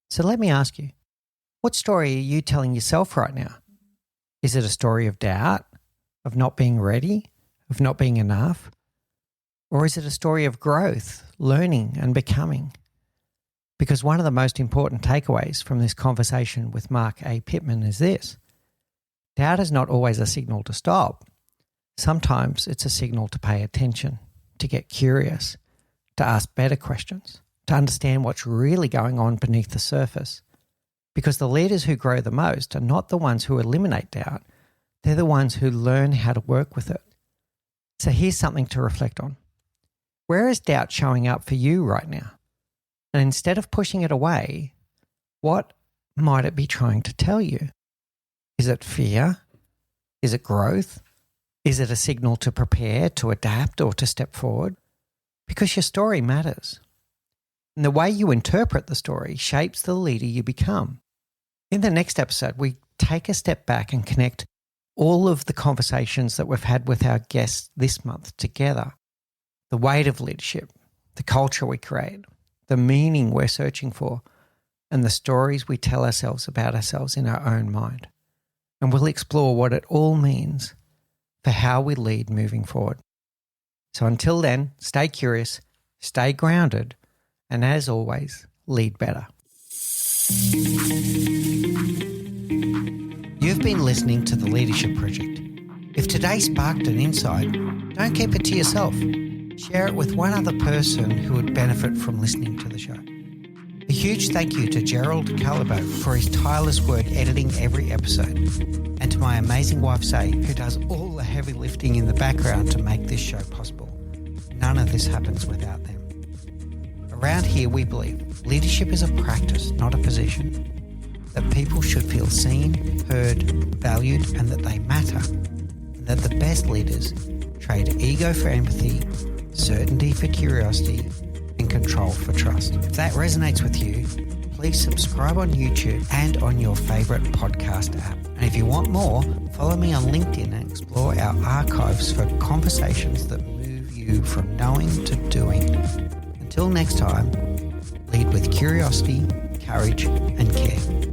So let me ask you, what story are you telling yourself right now? Is it a story of doubt, of not being ready, of not being enough? Or is it a story of growth, learning and becoming? Because one of the most important takeaways from this conversation with Marc A. Pitman is this: doubt is not always a signal to stop. Sometimes it's a signal to pay attention, to get curious, to ask better questions, to understand what's really going on beneath the surface. Because the leaders who grow the most are not the ones who eliminate doubt. They're the ones who learn how to work with it. So here's something to reflect on. Where is doubt showing up for you right now? And instead of pushing it away, what might it be trying to tell you? Is it fear? Is it growth? Is it a signal to prepare, to adapt, or to step forward? Because your story matters. And the way you interpret the story shapes the leader you become. In the next episode, we take a step back and connect all of the conversations that we've had with our guests this month together. The weight of leadership, the culture we create, the meaning we're searching for, and the stories we tell ourselves about ourselves in our own mind. And we'll explore what it all means for how we lead moving forward. So until then, stay curious, stay grounded, and as always, lead better. You've been listening to The Leadership Project. If today sparked an insight, don't keep it to yourself. Share it with one other person who would benefit from listening to the show. A huge thank you to Gerald Calabo for his tireless work editing every episode, and to my amazing wife, Say, who does all the heavy lifting in the background to make this show possible. None of this happens without them. Around here, we believe leadership is a practice, not a position. That people should feel seen, heard, valued, and that they matter. And that the best leaders trade ego for empathy, certainty for curiosity, and control for trust. If that resonates with you, please subscribe on YouTube and on your favourite podcast app. And if you want more, follow me on LinkedIn and explore our archives for conversations that move you from knowing to doing. Until next time, lead with curiosity, courage, and care.